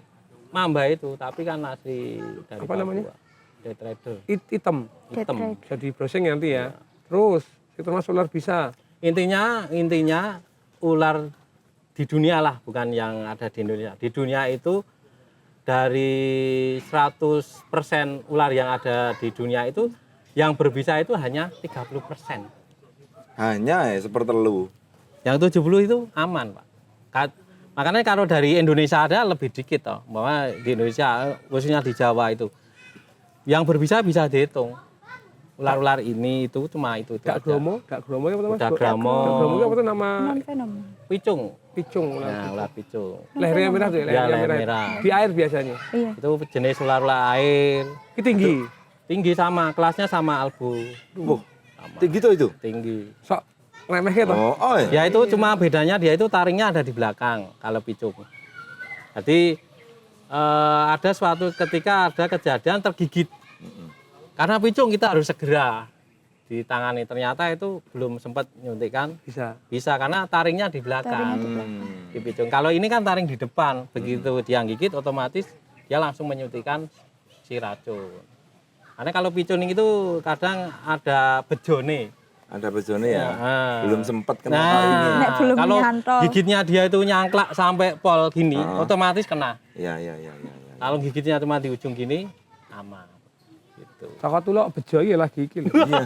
mamba itu, tapi kan asli dari Apa namanya? Dead Rider. Hitam. Hitam. Bisa di browsing nanti ya. Terus itu termasuk ular bisa. Intinya ular di dunia lah, bukan yang ada di Indonesia. Di dunia itu dari 100% ular yang ada di dunia itu yang berbisa itu hanya 30%. Hanya ya seperti lu. Yang 70 itu aman, Pak. Makanya kalau dari Indonesia ada lebih dikit toh, bahwa di Indonesia khususnya di Jawa itu yang berbisa bisa dihitung. Ular-ular ini itu cuma itu Dak aja. Gromo apa Mas? Dak Gromo. Dak Gromo itu apa tuh nama Non venom. Picung. picung ular. Nah, ular picung. Lehernya merah tuh, Ya, lehernya leher merah. merah. Di air biasanya. Iya. Itu jenis ular-ular air. Ini tinggi. Tinggi sama, kelasnya sama albu. Wah, tinggi tuh itu. Tinggi. Sok remeh gitu. Oh, ya. Ya itu cuma bedanya dia itu taringnya ada di belakang kalau picung. Jadi ada suatu ketika ada kejadian tergigit. Karena picung kita harus segera ditangani. Ternyata itu belum sempat nyuntikkan. Bisa karena taringnya di belakang. Di picung. Kalau ini kan taring di depan. Begitu dia gigit otomatis dia langsung menyuntikkan si racun. Karena kalau picung itu kadang ada bejone. Ada bejone ya. Nah. Belum sempat kena Nah, taringnya. Nek belum kalau nyantol. gigitnya dia itu nyangklak sampai pol gini, otomatis kena. Iya. Kalau gigitnya cuma di ujung gini, aman. Gitu. Saka tulok bejo ya lagi iki lho. Iya.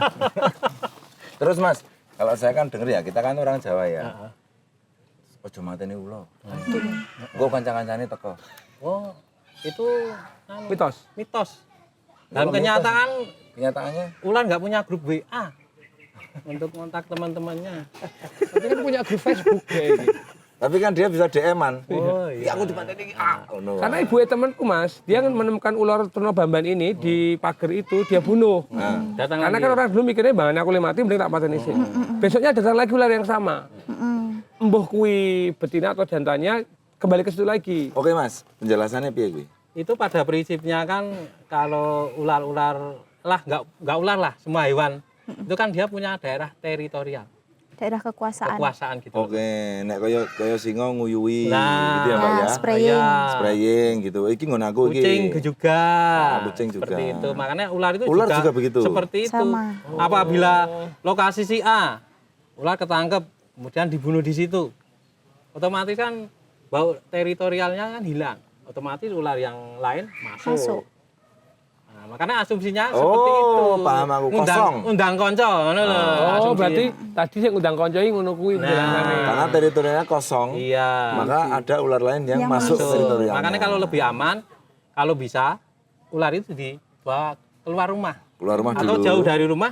Terus Mas, kalau saya kan denger ya, kita kan orang Jawa ya. Heeh. Ojo mateni ulo. Engko kanca-kancane teko. Oh, itu anu, Mitos. mitos. Dan Kenapa kenyataan Kenyataannya Ular nggak punya grup WA untuk kontak teman-temannya. Tapi kan punya grup Facebook kayak gitu. tapi kan dia bisa DM-an. Oh Iya, aku dipateni iki. Oh, no. Karena ibu temanku Mas, dia kan menemukan ular Turna Bamban ini di pagar itu, dia bunuh. Datang Karena lagi. kan orang dulu mikirnya bang, aku mati mending tak pateni sih. Besoknya datang lagi ular yang sama. Embuh kui betina atau jantannya kembali ke situ lagi. Oke Mas, penjelasannya piye kuwi? Itu pada prinsipnya kan kalau ular-ular lah nggak ular lah, semua hewan itu kan dia punya daerah teritorial, Daerah kekuasaan. kekuasaan gitu. Oke, nek kaya singa nguyuwi Nah, gitu ya Pak ya. spraying. Iya. Spraying gitu. Iki nggon aku iki. Kucing juga. Kucing juga. Seperti itu. Makanya ular itu Ular juga begitu? seperti itu. Sama. Apabila lokasi si A, ular ketangkep, kemudian dibunuh di situ. Otomatis kan bau teritorialnya kan hilang. Otomatis ular yang lain masuk. Masuk. Nah, makanya asumsinya seperti itu. Paham aku. Kosong. Undang konco, ngono lho. Oh, asumsinya. berarti tadi sing ngundang konco iki ngono kuwi penjelasannya. Karena teritorialnya kosong, Iya. maka ada ular lain yang Yang masuk Betul. teritorialnya. Makanya kalau lebih aman, kalau bisa ular itu dibawa keluar rumah keluar rumah atau dulu. jauh dari rumah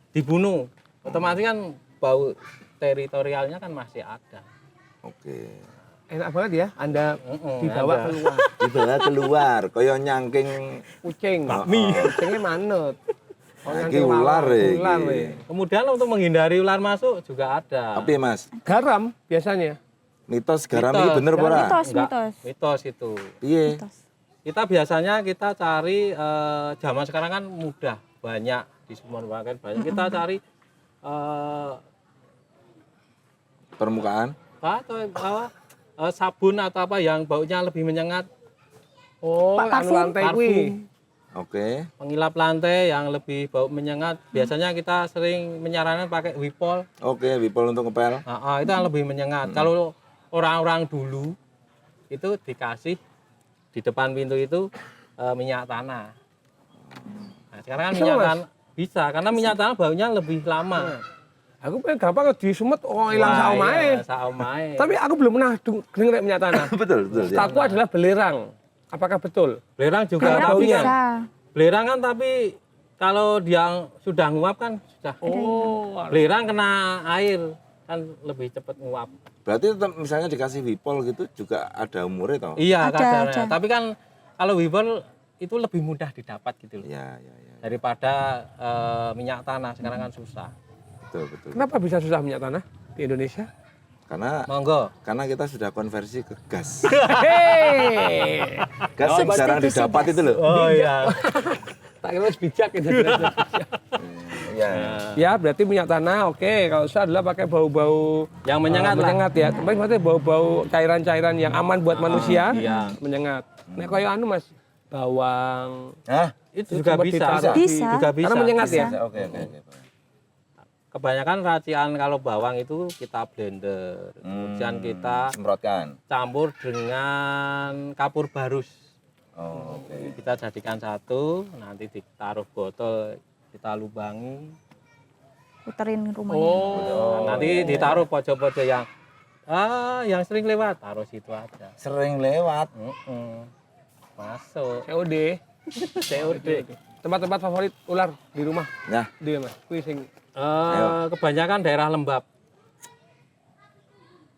dibunuh. Otomatis kan bau teritorialnya kan masih ada. Oke. Enak banget ya, Anda dibawa ada. keluar. Dibawa keluar, kaya nyangking Kucing. bakmi. Kucingnya manut. Oh, Nah, nyangking iki ular iki. Ular iki. Kemudian untuk menghindari ular masuk juga ada. Tapi Mas, Garam biasanya. mitos garam Mitos. ini bener apa ora? Mitos, Enggak, mitos. mitos itu. Piye? Mitos. Kita biasanya kita cari zaman sekarang kan mudah, banyak di semua bagian banyak. Kita cari Permukaan. sabun atau apa yang baunya lebih menyengat, Oh, Pak, anu parfum? lantai kuwi. Oke. pengilap lantai yang lebih bau menyengat. Biasanya kita sering menyarankan pakai Wipol. Oke, wipol untuk ngepel. Itu yang lebih menyengat. Kalau orang-orang dulu itu dikasih di depan pintu itu minyak tanah. Nah, sekarang kan Bisa, minyak Mas? tanah bisa karena minyak tanah baunya lebih lama. Aku pengen gampang disumet oh hilang Wah, saumae. iya, saumae. Tapi aku belum pernah dengar minyak tanah. betul, betul. Ya. Setahu adalah belerang. Apakah betul? belerang juga Belerang tapi baunya. kan bisa. belerang kan tapi kalau dia sudah nguap kan sudah. Oh, Belerang kena air kan lebih cepat nguap. Berarti tetap misalnya dikasih wipol gitu juga ada umurnya toh? Iya Ada, kadarnya. ada. Tapi kan kalau Wipol itu lebih mudah didapat gitu loh. Iya, iya, iya. Daripada minyak tanah sekarang kan susah. Betul, betul. kenapa bisa susah minyak tanah di Indonesia? Monggo. Karena kita sudah konversi ke gas. Hei, Gas yang jarang didapat itu loh. Oh iya. tak kira harus bijak ini. Iya. Ya, berarti minyak tanah oke. Kalau susah adalah pakai bau-bau Yang menyengat lah. menyengat ya. Tapi maksudnya bau-bau cairan-cairan yang aman buat manusia, iya. menyengat. Nek koyo anu Mas, bawang. Hah? Itu juga sempat bisa. ditaruh Bisa. Juga bisa. Karena menyengat ya. Oke, oke, oke. Kebanyakan racian kalau bawang itu kita blender. Kemudian kita Semprotkan. campur dengan kapur barus. Oh, oke. Kita jadikan satu, nanti ditaruh botol, kita lubangi. Puterin rumahnya. Oh, Nanti ditaruh pojok-pojok yang sering lewat, taruh situ aja. Sering lewat. Masuk. COD. COD. Tempat-tempat favorit ular di rumah. Nah, Dia Mas. Kuwi sing Kebanyakan daerah lembab.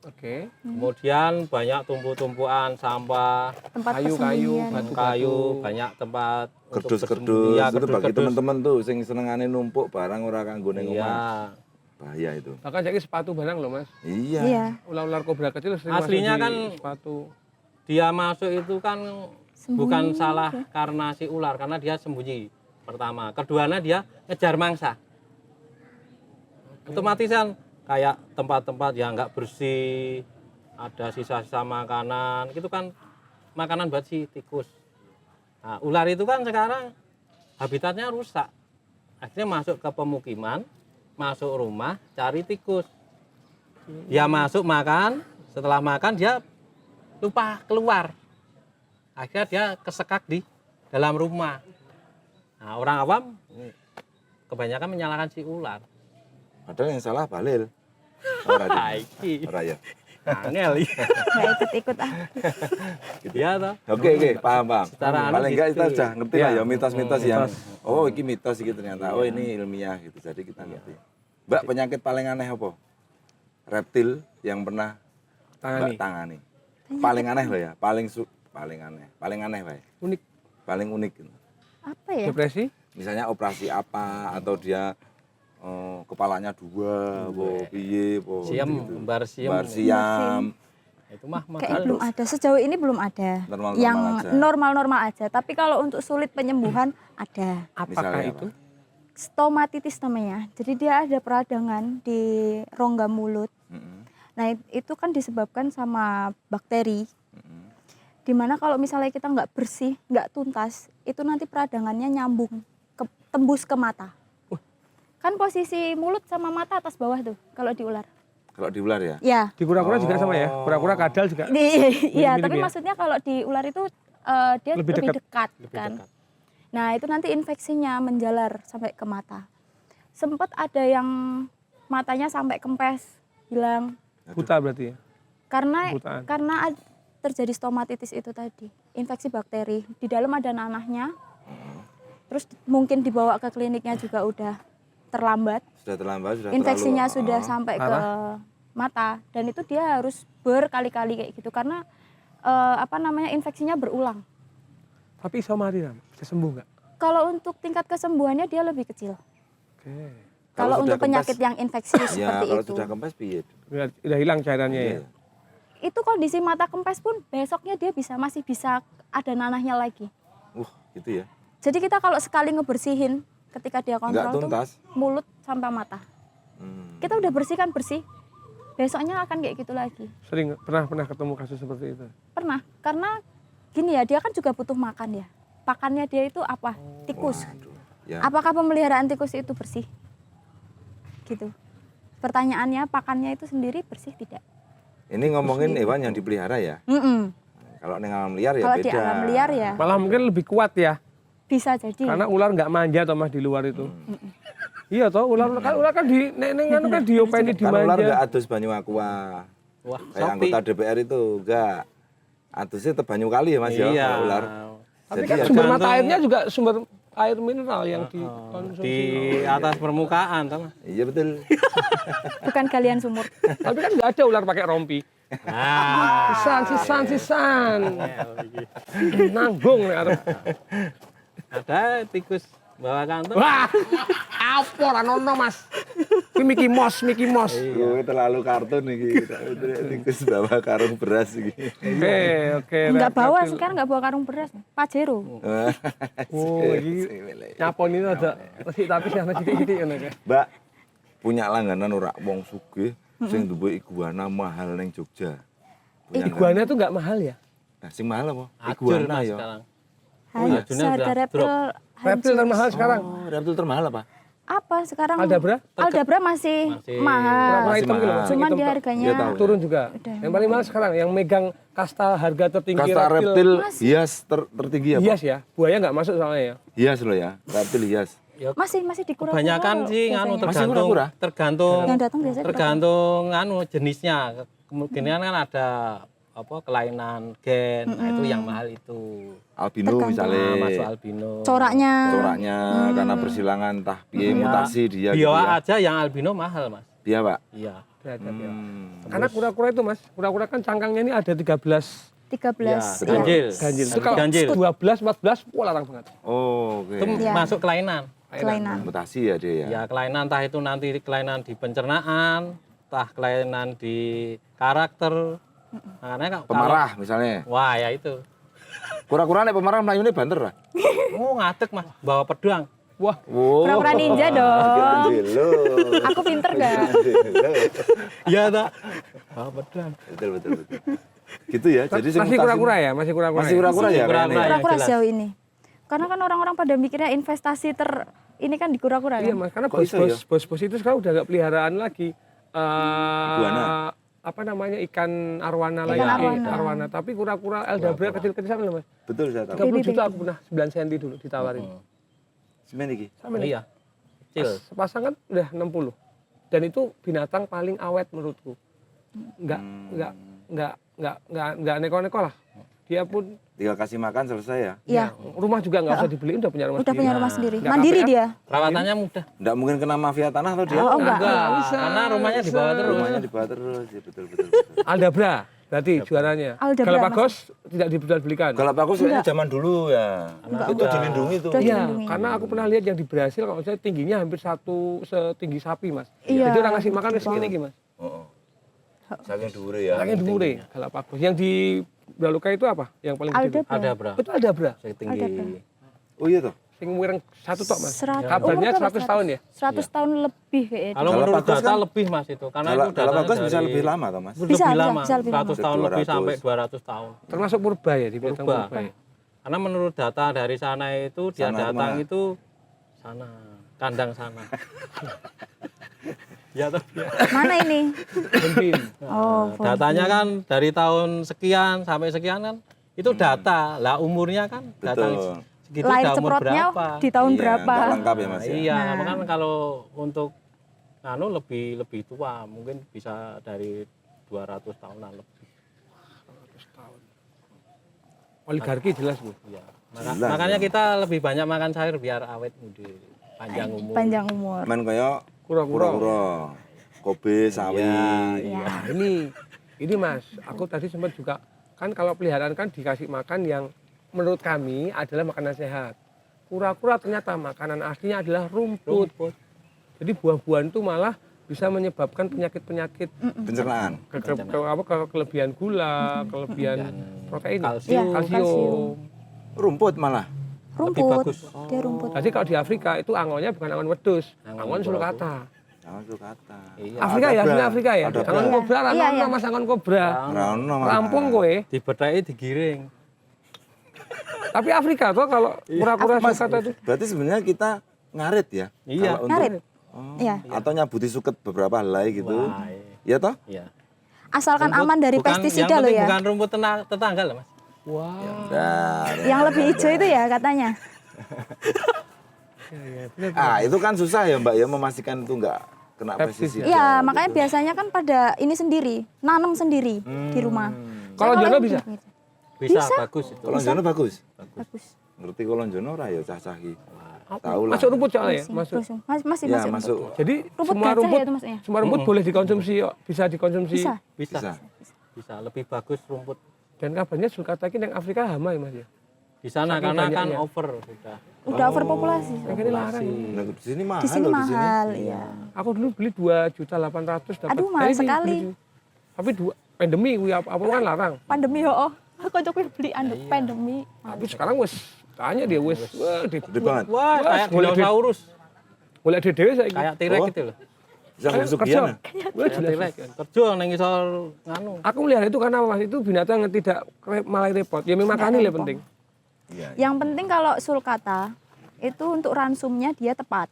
oke. Kemudian banyak tumpu-tumpuan sampah, Tempat kayu-kayu, persembunyian. batu. kayu, banyak tempat untuk kerdus-kerdus bersembunyi. Iya, itu bagi kerdus-kerdus. teman-teman tuh sing senengane numpuk barang ora kanggo ning Iya. omah. Bahaya itu. Bahkan jadi sepatu barang loh Mas. Iya. Iya. Ular-ular kobra kecil sering Aslinya masuk di kan sepatu. Dia masuk itu kan Sembunyi bukan salah karena si ular, karena dia sembunyi. Pertama, keduanya dia ngejar mangsa. Otomatis kan kayak tempat-tempat yang nggak bersih, ada sisa-sisa makanan, itu kan makanan buat si tikus. Nah, ular itu kan sekarang habitatnya rusak. Akhirnya masuk ke pemukiman, masuk rumah, cari tikus. Dia masuk makan, setelah makan dia lupa keluar. Akhirnya dia kesekak di dalam rumah. Nah, orang awam kebanyakan menyalahkan si ular. Padahal yang salah balil. Ora Iki. ora ya. Angel. Nggak ikut-ikut ah. Iya toh. Oke, paham. Secara Paling enggak gitu. kita sudah ngerti lah Iya. ya mitos-mitos yang oh ini mitos iki ternyata. Oh ini ilmiah gitu. Jadi kita ngerti. Mbak, penyakit paling aneh apa? Reptil yang pernah Mbak Tangani. tangani. Paling aneh loh ya, paling aneh. Paling aneh, Pak. Unik. Paling unik gitu. Apa ya? Depresi. Misalnya operasi apa atau dia kepalanya dua, apa piye, apa Siam, gitu. bar siam. Bar siam. Itu mah Kayak belum ada. Sejauh ini belum ada. Normal-normal yang aja. normal-normal aja. Tapi kalau untuk sulit penyembuhan ada. Apakah Misalnya itu? apa? Stomatitis namanya. Jadi dia ada peradangan di rongga mulut. Mm-mm. Nah itu kan disebabkan sama bakteri. Mm-mm. Dimana kalau misalnya kita nggak bersih, nggak tuntas, itu nanti peradangannya nyambung, tembus ke mata. Kan posisi mulut sama mata atas bawah tuh kalau di ular. Kalau di ular ya? Ya, Di kura-kura juga sama ya. Kura-kura kadal juga. iya. Mirip-mirip Tapi ya? maksudnya kalau di ular itu dia Lebih lebih dekat. dekat, Lebih kan. dekat. Nah itu nanti infeksinya menjalar sampai ke mata. Sempat ada yang matanya sampai kempes, hilang. Buta berarti ya. Karena Kebutaan. terjadi stomatitis itu tadi, infeksi bakteri. Di dalam ada nanahnya. Terus mungkin dibawa ke kliniknya juga udah terlambat. Sudah terlambat, sudah Infeksinya terlalu, sudah sampai ke mata dan itu dia harus berkali-kali kayak gitu karena infeksinya berulang. Tapi iso mati Ram. Bisa sembuh nggak? Kalau untuk tingkat kesembuhannya dia lebih kecil. Oke. Kalau Kalau sudah untuk penyakit kempes, yang infeksius ya seperti kalau itu. sudah kempes piye? Udah hilang cairannya ya. Iya. Itu kondisi mata kempes pun besoknya dia masih bisa ada nanahnya lagi. Gitu ya. Jadi kita kalau sekali ngebersihin ketika dia Enggak kontrol tuh tuntas. mulut sampai mata. Kita udah bersihkan bersih. Besoknya akan kayak gitu lagi. Sering pernah ketemu kasus seperti itu. Pernah, karena gini ya, dia kan juga butuh makan ya. Pakannya dia itu apa? Tikus. Waduh. Ya. Apakah pemeliharaan tikus itu bersih? Gitu. Pertanyaannya, pakannya itu sendiri bersih tidak? Ini ngomongin hewan yang dipelihara ya. Mm-mm. Kalau di alam liar ya Kalau beda. di alam liar ya Malah mungkin lebih kuat ya. bisa jadi. Karena ular nggak manja toh Mas di luar itu. Iya toh, ular kan di anu kan diopeni Kan ular dimanja. enggak adus banyu aqua. Wah, Kayak Sopi. anggota DPR itu enggak. Adusnya te banyu kali ya Mas ya, Iya. kalau ular. Tapi Jadi kan ya sumber mata tergantung- airnya juga sumber air mineral yang dikonsumsi. di atas permukaan toh. Mas. Iya betul. Bukan galian sumur. Tapi kan nggak ada ular pakai rompi. Nah, Sisan. Nanggung nih arep. ada tikus bawa kantong. Wah, apa ora nono Mas? Ini Mickey Mouse. Gue terlalu kartun nih tikus bawa karung beras iki. Oke. Enggak bawa sekarang, enggak bawa karung beras. Pajero. Oh, iki nyapon ini ada resik tapi sih ana sithik-sithik ngono kae. Mbak punya langganan ora wong sugih sing duwe iguana mahal ning Jogja. Punya Iguana tuh nggak mahal ya? Nah, sing mahal apa? Ajur, Iguana Mas, ya. sekarang. Harga udah reptil Reptil termahal sekarang. Oh, reptil termahal apa? apa sekarang? Aldabra? Aldabra masih Masih. mahal. Kura-kura Masih hitam gitu loh. mahal. Cuman Hitam dia tok. harganya Iya, tahu. Turun juga. Udah. Yang paling mahal sekarang yang megang kasta harga tertinggi Kasta reptil Masih. hias tertinggi apa? hias ya. Buaya nggak masuk soalnya ya. Hias loh ya, reptil hias. Ya, masih di kura-kura. kebanyakan sih nganu biasanya. Masih kura-kura? tergantung Yang datang biasanya tergantung nganu jenisnya. Kemungkinan kan ada kelainan gen, nah itu yang mahal itu. Albino Tergantung. misalnya. Nah, masuk albino. coraknya. Coraknya karena persilangan entah piye mutasi dia gitu Biawak ya. aja yang albino mahal, Mas. Dia, Pak. Iya. Beradab ya. Hmm. Karena kura-kura itu Mas, kura-kura kan cangkangnya ini ada 13 13. Ya, ganjil. ganjil. Itu Ada kalau ganjil. 12, 14, wah larang banget. Oh, oke. Itu Iya. masuk kelainan. Kelainan. Mutasi ya dia ya. Ya, kelainan entah itu nanti kelainan di pencernaan, entah kelainan di karakter. Nah, karena kalau- Pemarah misalnya. Wah, ya itu. Kura-kura nek pemarah mlayune banter lah. Oh, ngadeg, Mas. Bawa pedang. Wah, Wow. Pura-pura ninja dong. Gelo. Aku pinter gak? Iya, tak. Bawa pedang. Betul. Gitu ya. Jadi sing masih mutasi- kura-kura ya, masih kura-kura. Masih ya? kura-kura ya. Kura-kura. kayaknya. Kura-kura jelas. sejauh ini. Karena kan orang-orang pada mikirnya investasi ini kan di kura-kura Iya kan? Mas, karena Kok iso ya? bos-bos itu sekarang udah nggak peliharaan lagi. Iguana. Apa namanya ikan arwana Ikan lagi, arwana. Tapi kura-kura Aldabra kecil-kecil sama loh Mas. Betul saya tahu. 30 Baby, juta baby. aku pernah 9 cm dulu ditawarin. Semen iki. Sama nih. Iya. Kecil. Sepasang kan udah 60. Dan itu binatang paling awet menurutku. Enggak neko-neko lah. Dia pun Tinggal kasih makan selesai ya. Iya. rumah juga nggak usah dibeliin, udah punya rumah Udah sendiri. punya rumah sendiri. Nggak Mandiri KPR. dia. Perawatannya mudah. Nggak mungkin kena mafia tanah loh dia. Oh, enggak. Bisa. Karena rumahnya di bawah terus. Rumahnya dibawa terus, ya betul. Aldabra berarti juaranya. Aldabra, Galapagos tidak diperjualbelikan. Kalau bagus kayaknya zaman dulu ya. Itu dilindungi tuh. Udah Iya, dilindungi. karena aku pernah lihat yang di Brasil kalau saya tingginya hampir setinggi sapi, Mas. Iya. Jadi orang ngasih makan segini iki, Mas. Oh. Saking dhuwure ya. Saking dhuwure Galapagos. Yang di Braluka itu apa? Yang paling gede? Aldabra. Ada bra. Itu Aldabra. Setinggi. Aldabra. Oh iya toh. Sing wireng satu tok, Mas. Umur Kabarnya berapa? 100 tahun ya? 100 tahun lebih kayaknya. Kalau menurut Galapagos data kan- lebih Mas itu. Karena Kalau itu datanya bagus bisa dari- lebih lama toh Mas. Lebih Bisa, lama. bisa lebih lama. 100 tahun lebih 200. sampai 200 tahun. Termasuk purba ya, dibilang Purba. purba ya. Karena menurut data dari sana itu dia Sana itu datang mana? itu sana, kandang sana. Ya toh. Mana ini? Bembin. Oh, Nah, datanya kan dari tahun sekian sampai sekian kan itu data. Lah umurnya kan data Betul. segitu lahir udah umur ceprotnya berapa. di tahun Iya, berapa? nggak lengkap ya Mas ya. Iya, Nah. makanya kalau untuk lebih tua, mungkin bisa dari 200 tahunan lebih. Oligarki jelas, Bu. Iya. Jelas, Makanya ya. kita lebih banyak makan sayur biar awet muda, panjang umur. Panjang umur. Men kaya Kura-kura. kura-kura, kobe, sawi. Iya. Nah, ini Mas, aku tadi sempat juga kan kalau peliharaan kan dikasih makan yang menurut kami adalah makanan sehat. Kura-kura ternyata makanan aslinya adalah rumput. Jadi buah-buahan itu malah bisa menyebabkan penyakit-penyakit Pencernaan. kelebihan gula, kelebihan protein, kalsium. Iya, kalsium. Rumput malah. Lebih Rumput. bagus. Dia rumput. Jadi kalau di Afrika itu angonnya bukan angon wedus, angon sulcata. Jangan suka kata. Iya. Afrika ya, Ada ini bra. Afrika ya. Ada Angon bra. kobra, Iya, iya. Mas angon kobra. Rano Rampung kowe. Dibedai digiring. Tapi Afrika tuh kalau kura-kura Mas, sulcata itu berarti sebenarnya kita ngarit ya? Iya. Kalau untuk- Ngarit. Oh, Iya. Atau nyabuti suket beberapa helai gitu. Wah, Iya toh? iya. Asalkan aman dari Bukan- pestisida yang loh penting ya. Bukan rumput tetangga loh, Mas. Dan, Yang lebih hijau itu ya katanya. itu kan susah ya Mbak ya memastikan itu nggak kena pestisida. Iya, makanya biasanya kan pada ini sendiri, nanam sendiri di rumah. Kalau Saya Jono ini bisa? Bisa, Bisa. bagus itu. Kolonjono bagus. Bagus. Ngerti kolonjono ora ya cah-cah iki. Tahu lah. masuk rumput soalnya ya, masuk. Masih Ya, masih masuk. Jadi Rumput semua gajah rumput, ya itu maksudnya? semua rumput boleh dikonsumsi, bisa dikonsumsi. Bisa. Bisa. Bisa. Bisa. Lebih bagus rumput Dan kabarnya sulcata ini yang Afrika hama ya Mas ya. di sana Saking karena kan banyaknya. over sudah. Udah overpopulasi. Yang ini larang. Nah, di sini mahal Di sini loh mahal, iya. Aku dulu beli 2.800.000 dapat. Aduh, mahal ini sekali. beli. Tapi pandemi apa kan larang. Pandemi oh. Kocok beli anduk pandemi. Tapi sekarang wes tanya dia wes wah Gede banget. Wah, kayak boleh di- dinosaurus. boleh ada dewe saya Kayak T-Rex Oh. gitu loh. Bisa masuk kerja. Giana. Wah, Kayak jelas. T-Rex. Kerja nang ngisor nganu. Aku melihat itu karena Mas itu binatang yang tidak malah repot. Ya memang makani lah penting. Iya. Yang penting kalau sulcata itu untuk ransumnya dia tepat.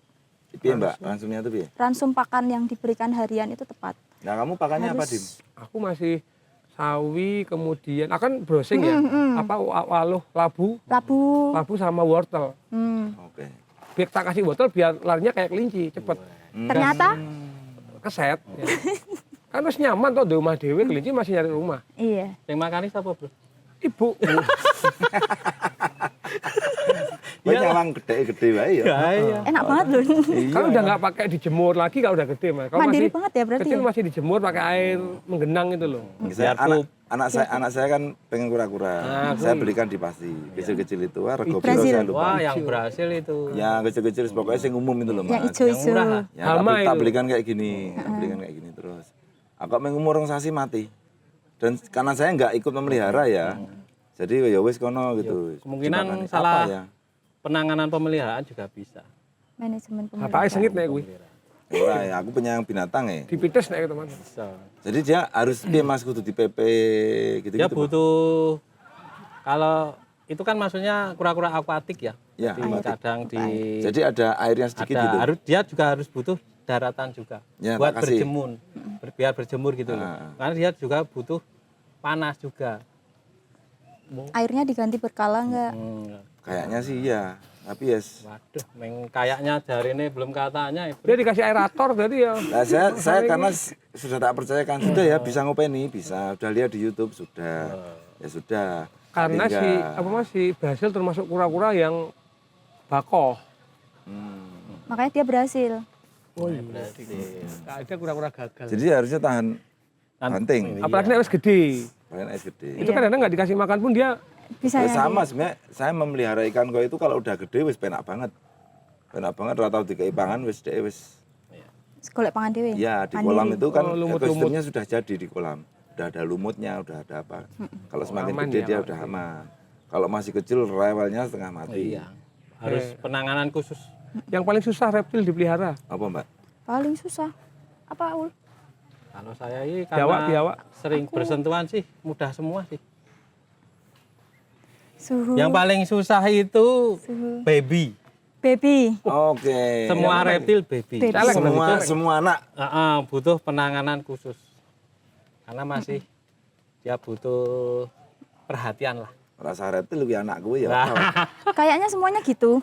Piye Mbak? Langsungnya tuh piye? Ransum pakan yang diberikan harian itu tepat. Nah, kamu pakannya apa, Dim? Aku masih sawi, kemudian akan browsing ya. Apa waluh, labu Labu. sama wortel. Oke. Biar tak kasih wortel biar larinya kayak kelinci, cepet. Ternyata Keset. Ya. Kan harus nyaman tuh di rumah dewe, kelinci masih nyari rumah. iya. Yang makani siapa, Bro? Ibu. Kowe nyawang gede-gede wae ya. Iya. Enak banget loh. Kan udah nggak pakai dijemur lagi kalau udah gede Mas. Kalau Mandiri masih banget ya berarti kecil ya? masih dijemur pakai air menggenang itu loh. Saya, Biar anak saya kan pengen kura-kura. Saya belikan di pasti. Kecil-kecil itu rego piro Brazil. saya lupa. Wah, yang berhasil itu. Ya kecil-kecil pokoknya sing umum itu loh, Yang Mas. hijau-hijau. murah lah. Ya, Hama tak itu. belikan kayak gini, tak belikan kayak gini terus. Aku mengumur orang sasi mati. Dan karena saya nggak ikut memelihara ya. Jadi ya wis kono gitu. Kemungkinan Dimakani. salah Apa ya? penanganan pemeliharaan juga bisa. Manajemen Apa pemeliharaan. sengit nih gue. Wah, ya, aku penyayang binatang ya. Dipites nih teman. Bisa. Jadi dia harus dia Mas kudu di PP gitu-gitu. Dia butuh kalau itu kan maksudnya kura-kura akuatik ya. Ya, Di akuatik. kadang di Jadi ada airnya sedikit ada gitu. dia juga harus butuh daratan juga Ya, buat tak kasih. berjemur. Biar berjemur gitu loh. Ah. Karena dia juga butuh panas juga. Airnya diganti berkala enggak? Kayaknya sih iya. Tapi yes. Waduh, kayaknya jari ini belum katanya. Dia dikasih aerator berarti ya. Nah, saya karena sudah tak percayakan sudah ya bisa ngopeni, bisa. Udah lihat di YouTube sudah. Ya sudah. Karena Tinggal. si Basil termasuk kura-kura yang bakoh. Makanya dia berhasil. Oh iya. Nggak ada kura-kura gagal. Jadi harusnya tahan banting. Apalagi nek wis gede. Pakai es gede. Itu kadang-kadang nggak dikasih makan pun dia Bisa Ya ya. sama sebenarnya saya memelihara ikan koi itu kalau udah gede wis penak banget. Penak banget rata dikei pangan wis dhek wis. Golek pangan dhewe. Ya di Mandiri. kolam itu kan lumut-lumut. ekosistemnya sudah jadi di kolam. Udah ada lumutnya, udah ada apa. Kalau semakin aman gede ya, dia Pak. udah aman. Kalau masih kecil rewelnya setengah mati. Iya. Harus penanganan khusus. yang paling susah reptil dipelihara. Apa Mbak? Paling susah. Apa Ul? Kalau saya ini Biawak, karena biawak. sering bersentuhan sih, mudah semua sih. Suhu. Yang paling susah itu Suhu. baby. Baby. Oke. Semua reptil baby. Baby. Caleg Semua berarti. semua anak. Butuh penanganan khusus. Karena masih dia butuh perhatian lah. Rasa reptil lebih anak gue ya. Kayaknya semuanya gitu.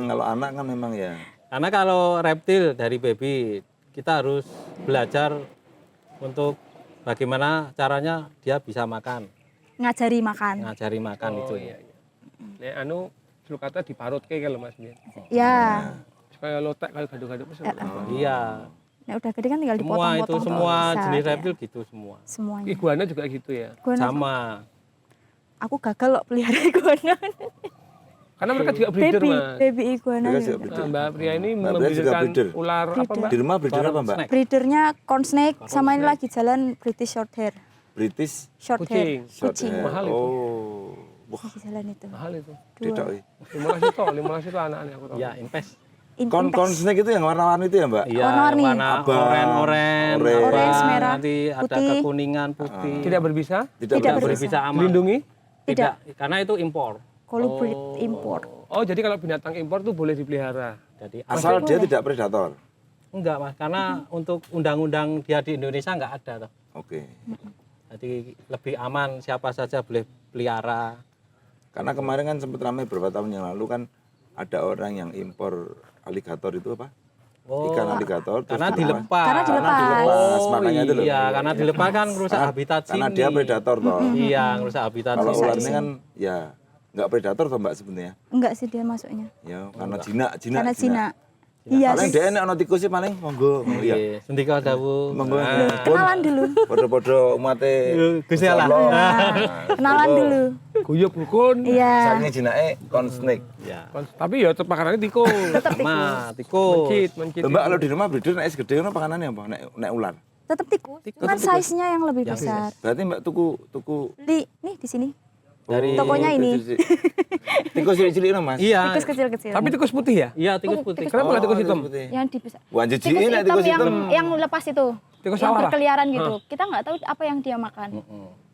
Kalau anak kan memang ya. Karena kalau reptil dari baby, kita harus belajar untuk bagaimana caranya dia bisa makan, Ngajari makan. ngajari makan itu. Nek anu dulu kata diparut kayak kalau Mas Bian. Ya. Supaya lotek kalau gaduh-gaduh terus. Iya, Nah, udah gede kan tinggal semua dipotong-potong. itu tuh. semua Bisa, jenis ya. reptil gitu semua. Semuanya. Iguana juga gitu ya. Iguana. Sama. Aku gagal loh pelihara iguana. Karena mereka juga breeder, Baby, Mas. baby iguana. Mereka juga. juga breeder. Nah, Mbak Pria ini Mbak Pria juga membreederkan breeder. ular apa Mbak? Di rumah breeder apa Mbak? Snack. Breedernya corn snake sama ini lagi jalan British short hair. British Short Kucing. hair. short Kucing. hair. Mahal itu. Oh. Wah, Lagi jalan itu. Mahal itu. tidak. 15 itu anak-anak aku tahu. Ya, invest. Kon snake itu yang warna-warni itu ya Mbak? Iya, Warna-warni. warna Abang, oren, orange, merah, nanti ada putih. kekuningan, putih. Tidak berbisa, Tidak Tidak berbisa. Bisa aman. dilindungi. Tidak, karena itu impor. Kalau breed import. Oh, jadi kalau binatang impor tuh boleh dipelihara. Jadi Asal dia tidak predator. enggak Mas, karena untuk undang-undang dia di Indonesia enggak ada toh. Oke. Jadi lebih aman siapa saja boleh pelihara. Karena kemarin kan sempat ramai beberapa tahun yang lalu kan ada orang yang impor aligator itu apa? Oh, Ikan aligator. terus karena dilepas. dilepas. Karena dilepas. Makanya itu loh. Iya, karena dilepas kan merusak habitat sini. Karena dia predator toh. Iya, merusak habitat Kalau sini. ular ini kan ya nggak predator toh Mbak sebenarnya. Enggak sih dia masuknya. Ya karena jinak. Karena Cina. Iya. Paling dia enak ono tikus sih paling monggo. Iya. Iya, sendika dawu. Monggo. Kenalan dulu. Podo-podo umate. Gusti Allah. Kenalan dulu. Guyub rukun. Iya. Saking jinake corn snake. Ya. Tapi ya tetap makanannya tikus. Sama tikus. Mencit. Loh, Mbak kalau di rumah breeder nek es gede ono pakanannya apa? Nek ular. Tetap tikus. Cuman size-nya yang lebih besar. Berarti Mbak tuku Nih di sini. Dari Tokonya ini. Tikus cilik-cilik no, Mas. Iya. Tikus kecil-kecil. Tapi tikus putih ya? Iya, tikus putih. Kenapa nggak tikus hitam? Yang di besar. Wah, Tikus jijik nek hitam tikus hitam. yang lepas itu. Tikus yang sawah. berkeliaran gitu. Kita nggak tahu apa yang dia makan.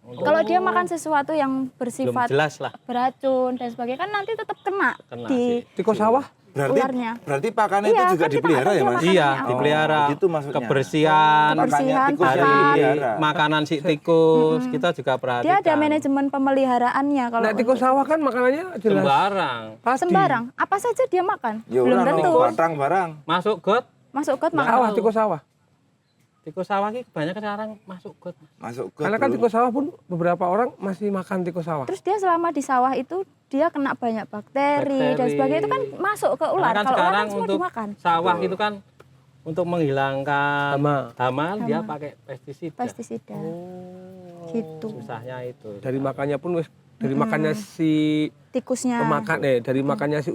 Kalau dia makan sesuatu yang Belum bersifat jelas lah. beracun dan sebagainya kan nanti tetap kena, Kena di Tikus sawah? ularnya. Berarti pakannya itu Iya, juga kan kita dipelihara nggak ya, tahu Mas? dia Iya, makannya dipelihara. Gitu maksudnya. Kebersihan Kebersihan, tikus dari pakan. dipelihara. makanan si tikus kita juga perhatikan. Dia ada manajemen pemeliharaannya kalau Nah, tikus sawah kan makanannya jelas. sembarang. Padi. sembarang apa saja dia makan. Ya Belum ora tentu. batang barang. Masuk got, Masuk got makan. Sawah, tikus sawah. tikus sawah ini kebanyakan sekarang masuk got. Masuk ke. Karena kan tikus sawah pun beberapa orang masih makan tikus sawah. Terus dia selama di sawah itu dia kena banyak bakteri, dan Bakteri. sebagainya itu kan masuk ke ular. Karena kan Kalau ular sekarang kan semua untuk dimakan. sawah itu kan untuk menghilangkan Hama. dia pakai pestisida. Pestisida. Gitu. Susahnya itu. Dari makannya pun wis dari makannya si Tikusnya. pemakan dari makannya si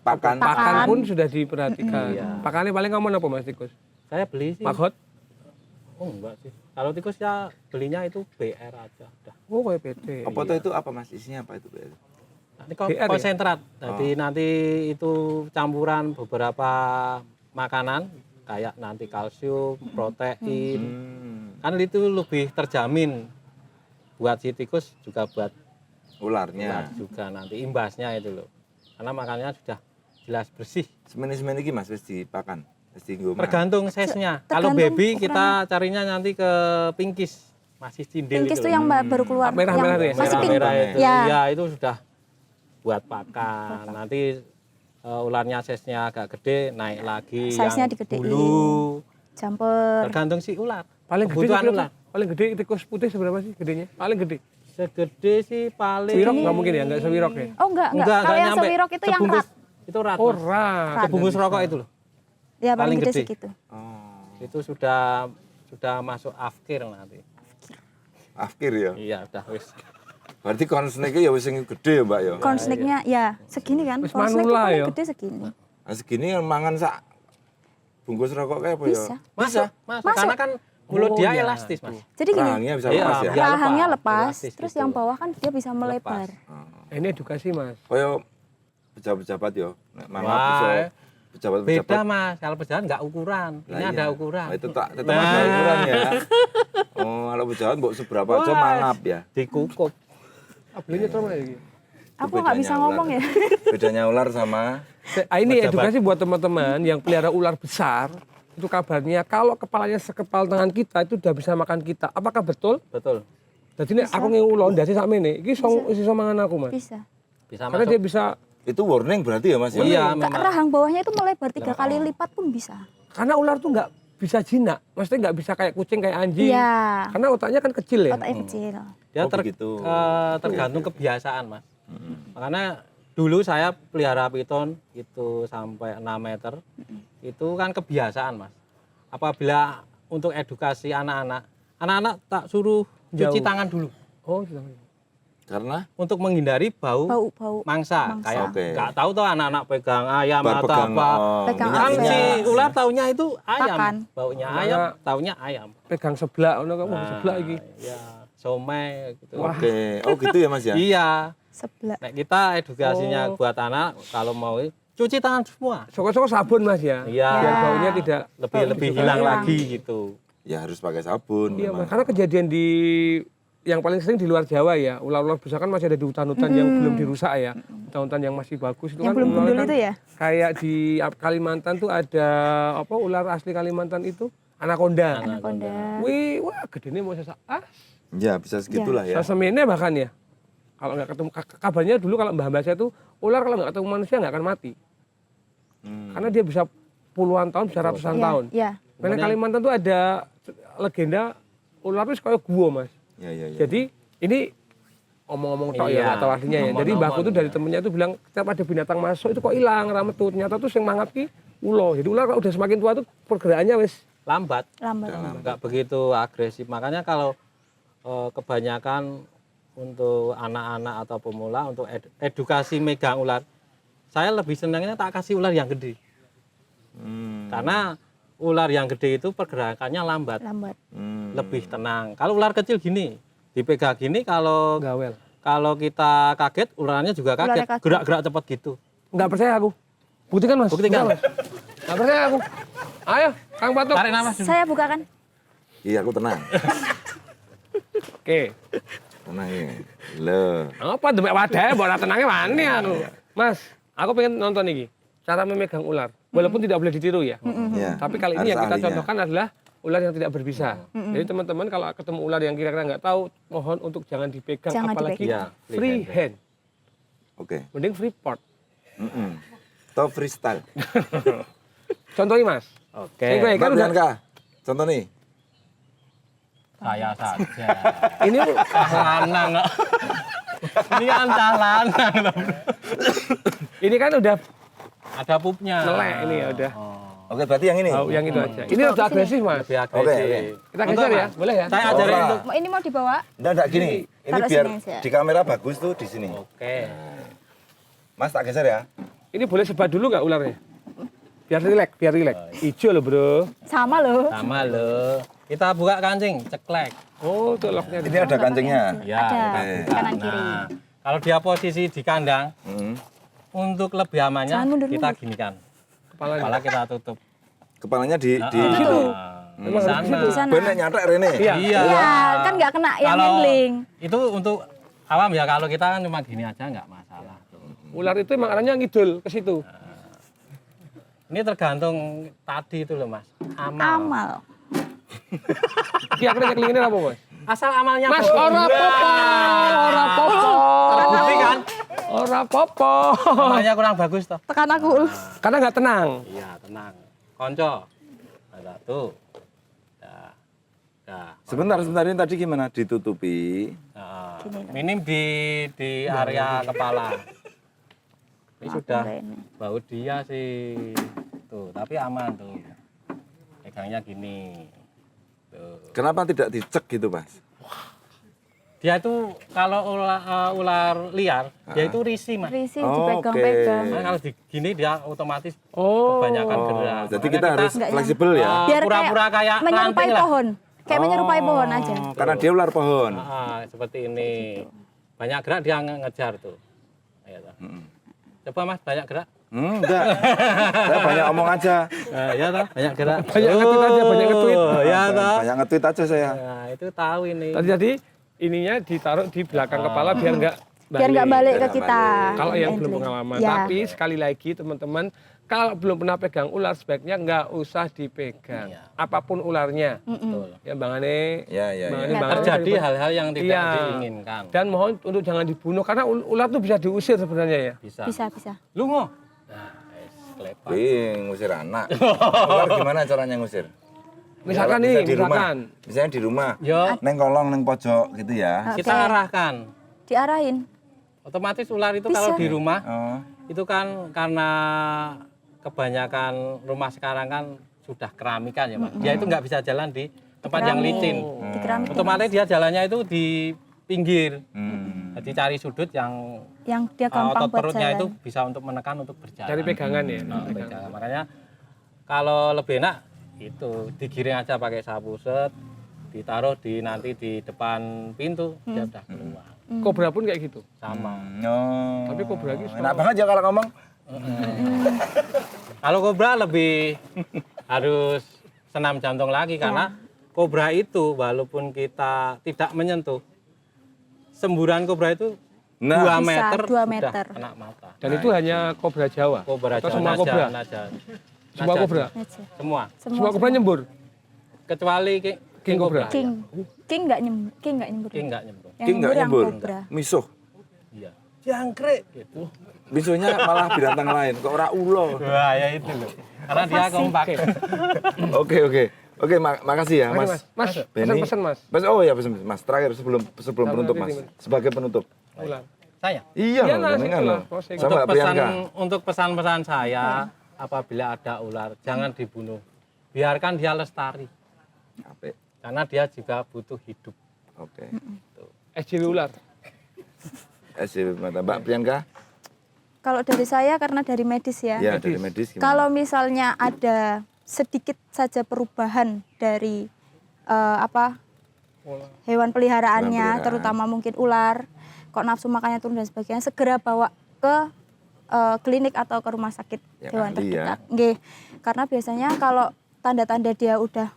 pakan. pakan pun sudah diperhatikan. Iya. Pakannya paling kamu apa Mas tikus? Saya beli sih. Maghot? Oh enggak sih. Kalau tikus ya belinya itu BR aja udah. Oh, kayak PT. Apa tuh itu apa Mas? Isinya apa itu? Nanti kok BR ya? konsentrat. Jadi nanti itu campuran beberapa makanan kayak nanti kalsium, protein. Kan itu lebih terjamin buat si tikus juga buat Ularnya. ular juga nanti imbasnya itu loh. Karena makannya sudah jelas bersih. Semeni-semeni iki Mas wis dipakan. Wis dienggo. Tergantung size-nya. Kalau tergantung baby kita carinya nanti ke pinkis. Masih cindil Pinkis itu tuh loh. yang baru keluar. Merah-merah yang tuh ya? masih pink. Merah-merah itu. Ya. Ya itu sudah buat pakan. Nanti ularnya size-nya agak gede, naik lagi Size-nya yang digedein. bulu. Jumper. Tergantung si ular. Paling gede Kebutuhan berapa? ular. Paling gede tikus putih seberapa sih gedenya? Paling gede. Segede sih paling. Sewirok nggak mungkin ya, nggak sewirok ya? Oh enggak. Kalau yang nyampe. sewirok itu yang Sebungkus- rat. Itu rat. Oh, Mas. rat. Sebungkus rokok itu loh. Ya paling paling gede gede. segitu. Oh, Itu sudah masuk afkir nanti. afkir ya. Iya, udah wis. Berarti corn snake ya wis sing gede ya, Mbak ya. Corn snake-nya ya segini kan. Wis Corn snake itu manula paling ya. gede segini. Nah, segini mangan sak bungkus rokok kayak apa ya? Bisa. Masuk. Karena kan mulut Oh, dia iya. elastis, Mas. Jadi gini, Rahangnya bisa Iya, lepas ya. biar rahangnya lepas, lepas, elastis terus gitu. yang bawah kan dia bisa melebar. Ini edukasi mas. Kaya pejabat-pejabat ya. Nek mangap Wah, bisa beda pejabat-pejabat. Mas, kalau pejalan nggak ukuran. Lah Ini iya. ada ukuran. Oh, itu tetap ada ukuran ya. Oh, kalau pejabat mbok seberapa aja Wah. mangap ya. Dikukup. Belinya terus lagi. Aku nggak bisa Bedanya ngomong ular. ya. Bedanya ular sama Ini Pejabat. edukasi buat teman-teman yang pelihara ular besar. Itu kabarnya kalau kepalanya sekepal tangan kita itu udah bisa makan kita. Apakah betul? Betul. Jadi ini aku ngulon dari sama ini. Ini iso mangan aku mas. Bisa. Bisa Karena masuk. dia bisa. itu warning berarti ya Mas ya? Iya, Kak, memang. rahang bawahnya itu melebar 3 kali lipat pun bisa. Karena ular tuh nggak bisa jinak. Maksudnya nggak bisa kayak kucing kayak anjing. Iya. Karena otaknya kan kecil ya. Otaknya kecil. Dia Oh, begitu. tergantung kebiasaan, Mas. Makanya dulu saya pelihara piton itu sampai 6 meter. Itu kan kebiasaan, Mas. Apabila untuk edukasi anak-anak tak suruh cuci Jauh. tangan dulu Oh, sudah. Karena untuk menghindari bau Bau. mangsa. Mangsa. Kayak Oke. nggak tahu tuh anak-anak pegang ayam bar atau pegang apa. Pegang Kan apa? si ular taunya itu ayam. Pakan. Baunya Mana- ayam, taunya ayam. Pegang sebelah, ono kamu sebelah iki. Ya, somai gitu. Oke. Oh gitu ya Mas ya? Iya. Sebelah. Nek kita edukasinya buat anak kalau mau cuci tangan semua. Soko-soko sabun mas ya. Iya. Biar baunya tidak Lebih hilang lagi gitu. Ya harus pakai sabun Iya memang. mas. Karena kejadian di yang paling sering di luar Jawa ya. Ular-ular besar kan masih ada di hutan-hutan yang belum dirusak ya. Hutan-hutan yang masih bagus itu Yang kan belum ular gundul kan itu ya? kayak di Kalimantan tuh ada apa ular asli Kalimantan itu anaconda. Anaconda. Wih, wah gedene mau sesak. Ya bisa segitulah ya. Sesemene bahkan ya. Kalau nggak ketemu kabarnya dulu kalau mbah-mbah saya tuh ular kalau nggak ketemu manusia nggak akan mati. Karena dia bisa puluhan tahun, bisa ratusan Iya, tahun. iya. Karena Kalimantan tuh ada legenda ular itu kayak gua mas. Ya ya ya. Jadi ini omong-omong tok Iya, ya nggak tahu artinya ya. Jadi mbahku tuh dari ya. temennya tuh bilang setiap ada binatang masuk itu kok hilang rametu. Ternyata tuh yang mangap ki ulo. Jadi ular kalau udah semakin tua tuh pergerakannya wis Lambat, Lambat. nggak begitu agresif. Makanya kalau kebanyakan untuk anak-anak atau pemula untuk edukasi megang ular, saya lebih senangnya tak kasih ular yang gede. Karena ular yang gede itu pergerakannya lambat, Lambat. lebih tenang. Kalau ular kecil gini, dipegang gini kalau gawel. kita kaget, ularnya juga kaget. Ularnya kaget. Gerak-gerak cepat gitu. Nggak percaya aku. Buktikan mas. Buktikan. Enggak, Mas. Nggak percaya aku. Ayo, Kang Batuk. Tarik nafas dulu. Saya bukakan. Iya aku tenang. Oke. Tenang ya. Loh. Apa demek wadahe mbok ora tenange wani aku. Mas, aku pengen nonton iki. Cara memegang ular. Walaupun tidak boleh ditiru ya. Ya. Tapi kali ini Harus yang kita ahlinya. contohkan adalah ular yang tidak berbisa. Jadi teman-teman kalau ketemu ular yang kira-kira nggak tahu, mohon untuk jangan dipegang, Jangan apalagi dipegang. Ya, free free hand. Oke. Mending free part. Top freestyle. Contohnya mas. Oke. Ini kan Mbak udah, Bianca, contoh nih. Saya saja. ini Lanang kok. Ini kan cah lanang loh. ini kan udah Ada pupnya. melek ini ya udah. Oke berarti yang ini. Tahu yang itu aja. Ini udah agresif mas. Lebih agresif. Oke. Kita geser ya, boleh ya? Saya ajarin Ora. untuk. Ini mau dibawa? Enggak gini. Ini Taruh biar sini aja. di kamera bagus tuh di sini. Oke. Mas tak geser ya. Ini boleh sebat dulu nggak ularnya? Biar rileks, Ijo loh bro. Sama loh. Sama lo. Kita buka kancing, ceklek. Oh, tuh locknya. Ini ada kancingnya. Ya, Ada. kita Oke. buka. Kanan kiri. Nah, kalau dia posisi di kandang, untuk lebih amannya Jangan mundur, kita mundur. ginikan. Kepalanya. Kepala kita tutup. Kepalanya di situ. Di Memang harus sana. Di sana. bener nyatek Rene. Iya. Iya. Iya, kan nggak kena yang Kalau handling. itu untuk awam ya, kalau kita kan cuma gini aja nggak masalah. Ular itu emang arahnya ngidul ke situ. Ini tergantung tadi itu loh mas. Amal. Amal. Iki akhirnya nyekelingin apa mas? Asal amalnya Mas, bagus. ora apa-apa. Ora apa-apa. Terbukti kan? Ora ora apa-apa. Namanya kurang bagus toh. Tekan aku. Karena nggak tenang. Iya, tenang. Konco. Ada tuh. Dah. Sebentar ini tadi gimana? Ditutupi. Nah, minim di area kepala. Ini sudah bau dia sih. Tuh, tapi aman tuh. Pegangnya gini. Tuh. Kenapa tidak dicek gitu, Mas? Dia itu kalau ular liar, dia itu risih, Mas. Risi Oh, dipegang-pegang. Nah, kalau gini dia otomatis Oh. kebanyakan gerak. Jadi Makanya kita harus Nggak fleksibel ya. Biar pura-pura kayak menyerupai ranting lah. pohon. Kayak menyerupai pohon aja. Karena dia ular pohon. Seperti ini. Banyak gerak dia ngejar tuh. Ayo, toh. Coba Mas banyak gerak. Enggak. Saya banyak omong aja. Ya toh, banyak gerak. Banyak nge-tweet aja, banyak nge-tweet. Ya toh. Banyak nge-tweet aja saya. Nah, itu tahu ini. Jadi ininya ditaruh di belakang kepala biar nggak Biar nggak balik ke Biar nggak kita. Kalau yang Handling. belum pengalaman. Ya. Tapi sekali lagi teman-teman, kalau belum pernah pegang ular sebaiknya nggak usah dipegang. Iya. Apapun ularnya. Betul. Ya Bang Ane. Ya, ya, Bang ya. Ane, Bang Ane Terjadi daripada- hal-hal yang tidak Iya. diinginkan. Dan mohon untuk jangan dibunuh karena ular tuh bisa diusir sebenarnya ya. Bisa. Bisa. Lungo. Nah, kelepak. Ngusir anak. Ular gimana caranya ngusir? Misalkan Bisa nih, di rumah. misalkan. Misalnya di rumah. Yo, Neng kolong, neng pojok gitu ya. kita arahkan. Diarahin. Otomatis ular itu kalau di rumah Oh. itu kan karena kebanyakan rumah sekarang kan sudah keramikan ya, Mas. Dia itu nggak bisa jalan di tempat yang licin. Di keramik. Otomatis dia jalannya itu di pinggir. Hmm. Jadi cari sudut yang Yang dia gampang otot buat perutnya jalan. itu bisa untuk menekan untuk berjalan. Cari pegangan ya. Nah, pegangan. Makanya kalau lebih enak itu digiring aja pakai sapu set, ditaruh nanti di depan pintu, dia udah keluar. Kobra pun kayak gitu. Sama. Oh. Tapi kobra ini Enak banget ya kalau ngomong. Kalau kobra lebih harus senam jantung lagi karena kobra itu walaupun kita tidak menyentuh, semburan kobra itu Nah. 2 Bisa, meter 2 sudah meter. kena mata. Dan itu hanya kobra Jawa. Kobra Atau Jawa, semua kobra. Semua kobra. Aja. Semua. Semua kobra nyembur. Kecuali King cobra. King nggak nyembur. King nggak nyembur. King nggak nyemplung. Yang King nggak yang nyembur. kobra. Misuh. Iya. Jangkrik gitu. Misuhnya malah binatang lain. Kok ora ulo. Wah, ya itu loh. Karena dia kompak. Oke, makasih ya, Oke, Mas. Mas, Benny. pesan-pesan Mas. Oh ya, pesan Mas. Terakhir sebelum penutup, Mas. Gimana? Sebagai penutup. Ular. Saya. Iya, Iya, loh, Mas, jenengan itulah, loh. closing. Sama Mbak Priyanka. Untuk pesan-pesan saya, apabila ada ular jangan dibunuh. Biarkan dia lestari. Apik. Karena dia juga butuh hidup. Oke. SJW ular. Mbak Priyanka? Kalau dari saya karena dari medis ya. Ya, dari medis gimana? Kalau misalnya ada sedikit saja perubahan dari hewan peliharaannya, Hewan peliharaan. terutama mungkin ular, kok nafsu makannya turun dan sebagainya, segera bawa ke klinik atau ke rumah sakit Yang hewan ahli ya. terdekat. Nggih. Karena biasanya kalau tanda-tanda dia udah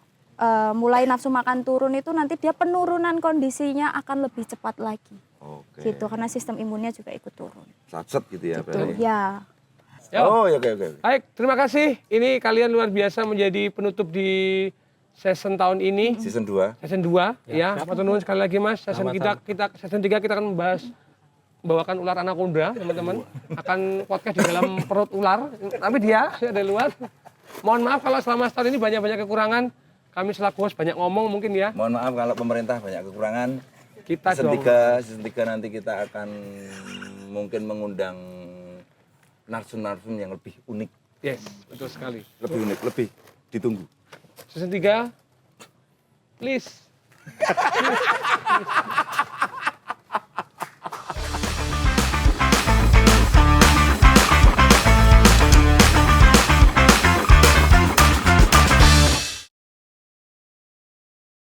mulai nafsu makan turun itu nanti dia penurunan kondisinya akan lebih cepat lagi. Oke. Gitu karena sistem imunnya juga ikut turun. Satset gitu ya berarti. Ya. Ya. Oh, ya, oke. Baik, terima kasih. Ini kalian luar biasa menjadi penutup di season tahun ini. Season 2. Season 2 ya. Matur nuwun sekali lagi Mas. Season season 3 kita akan membawakan ular anaconda, teman-teman. Akan podcast di dalam perut ular, tapi dia dari luar. Mohon maaf kalau selama setahun ini banyak-banyak kekurangan. Kami selaku host banyak ngomong mungkin ya. Mohon maaf kalau pemerintah banyak kekurangan. Kita Season dong. 3 nanti kita akan mungkin mengundang narsum-narsum yang lebih unik, Yes, betul sekali. lebih ditunggu. Season 3 please.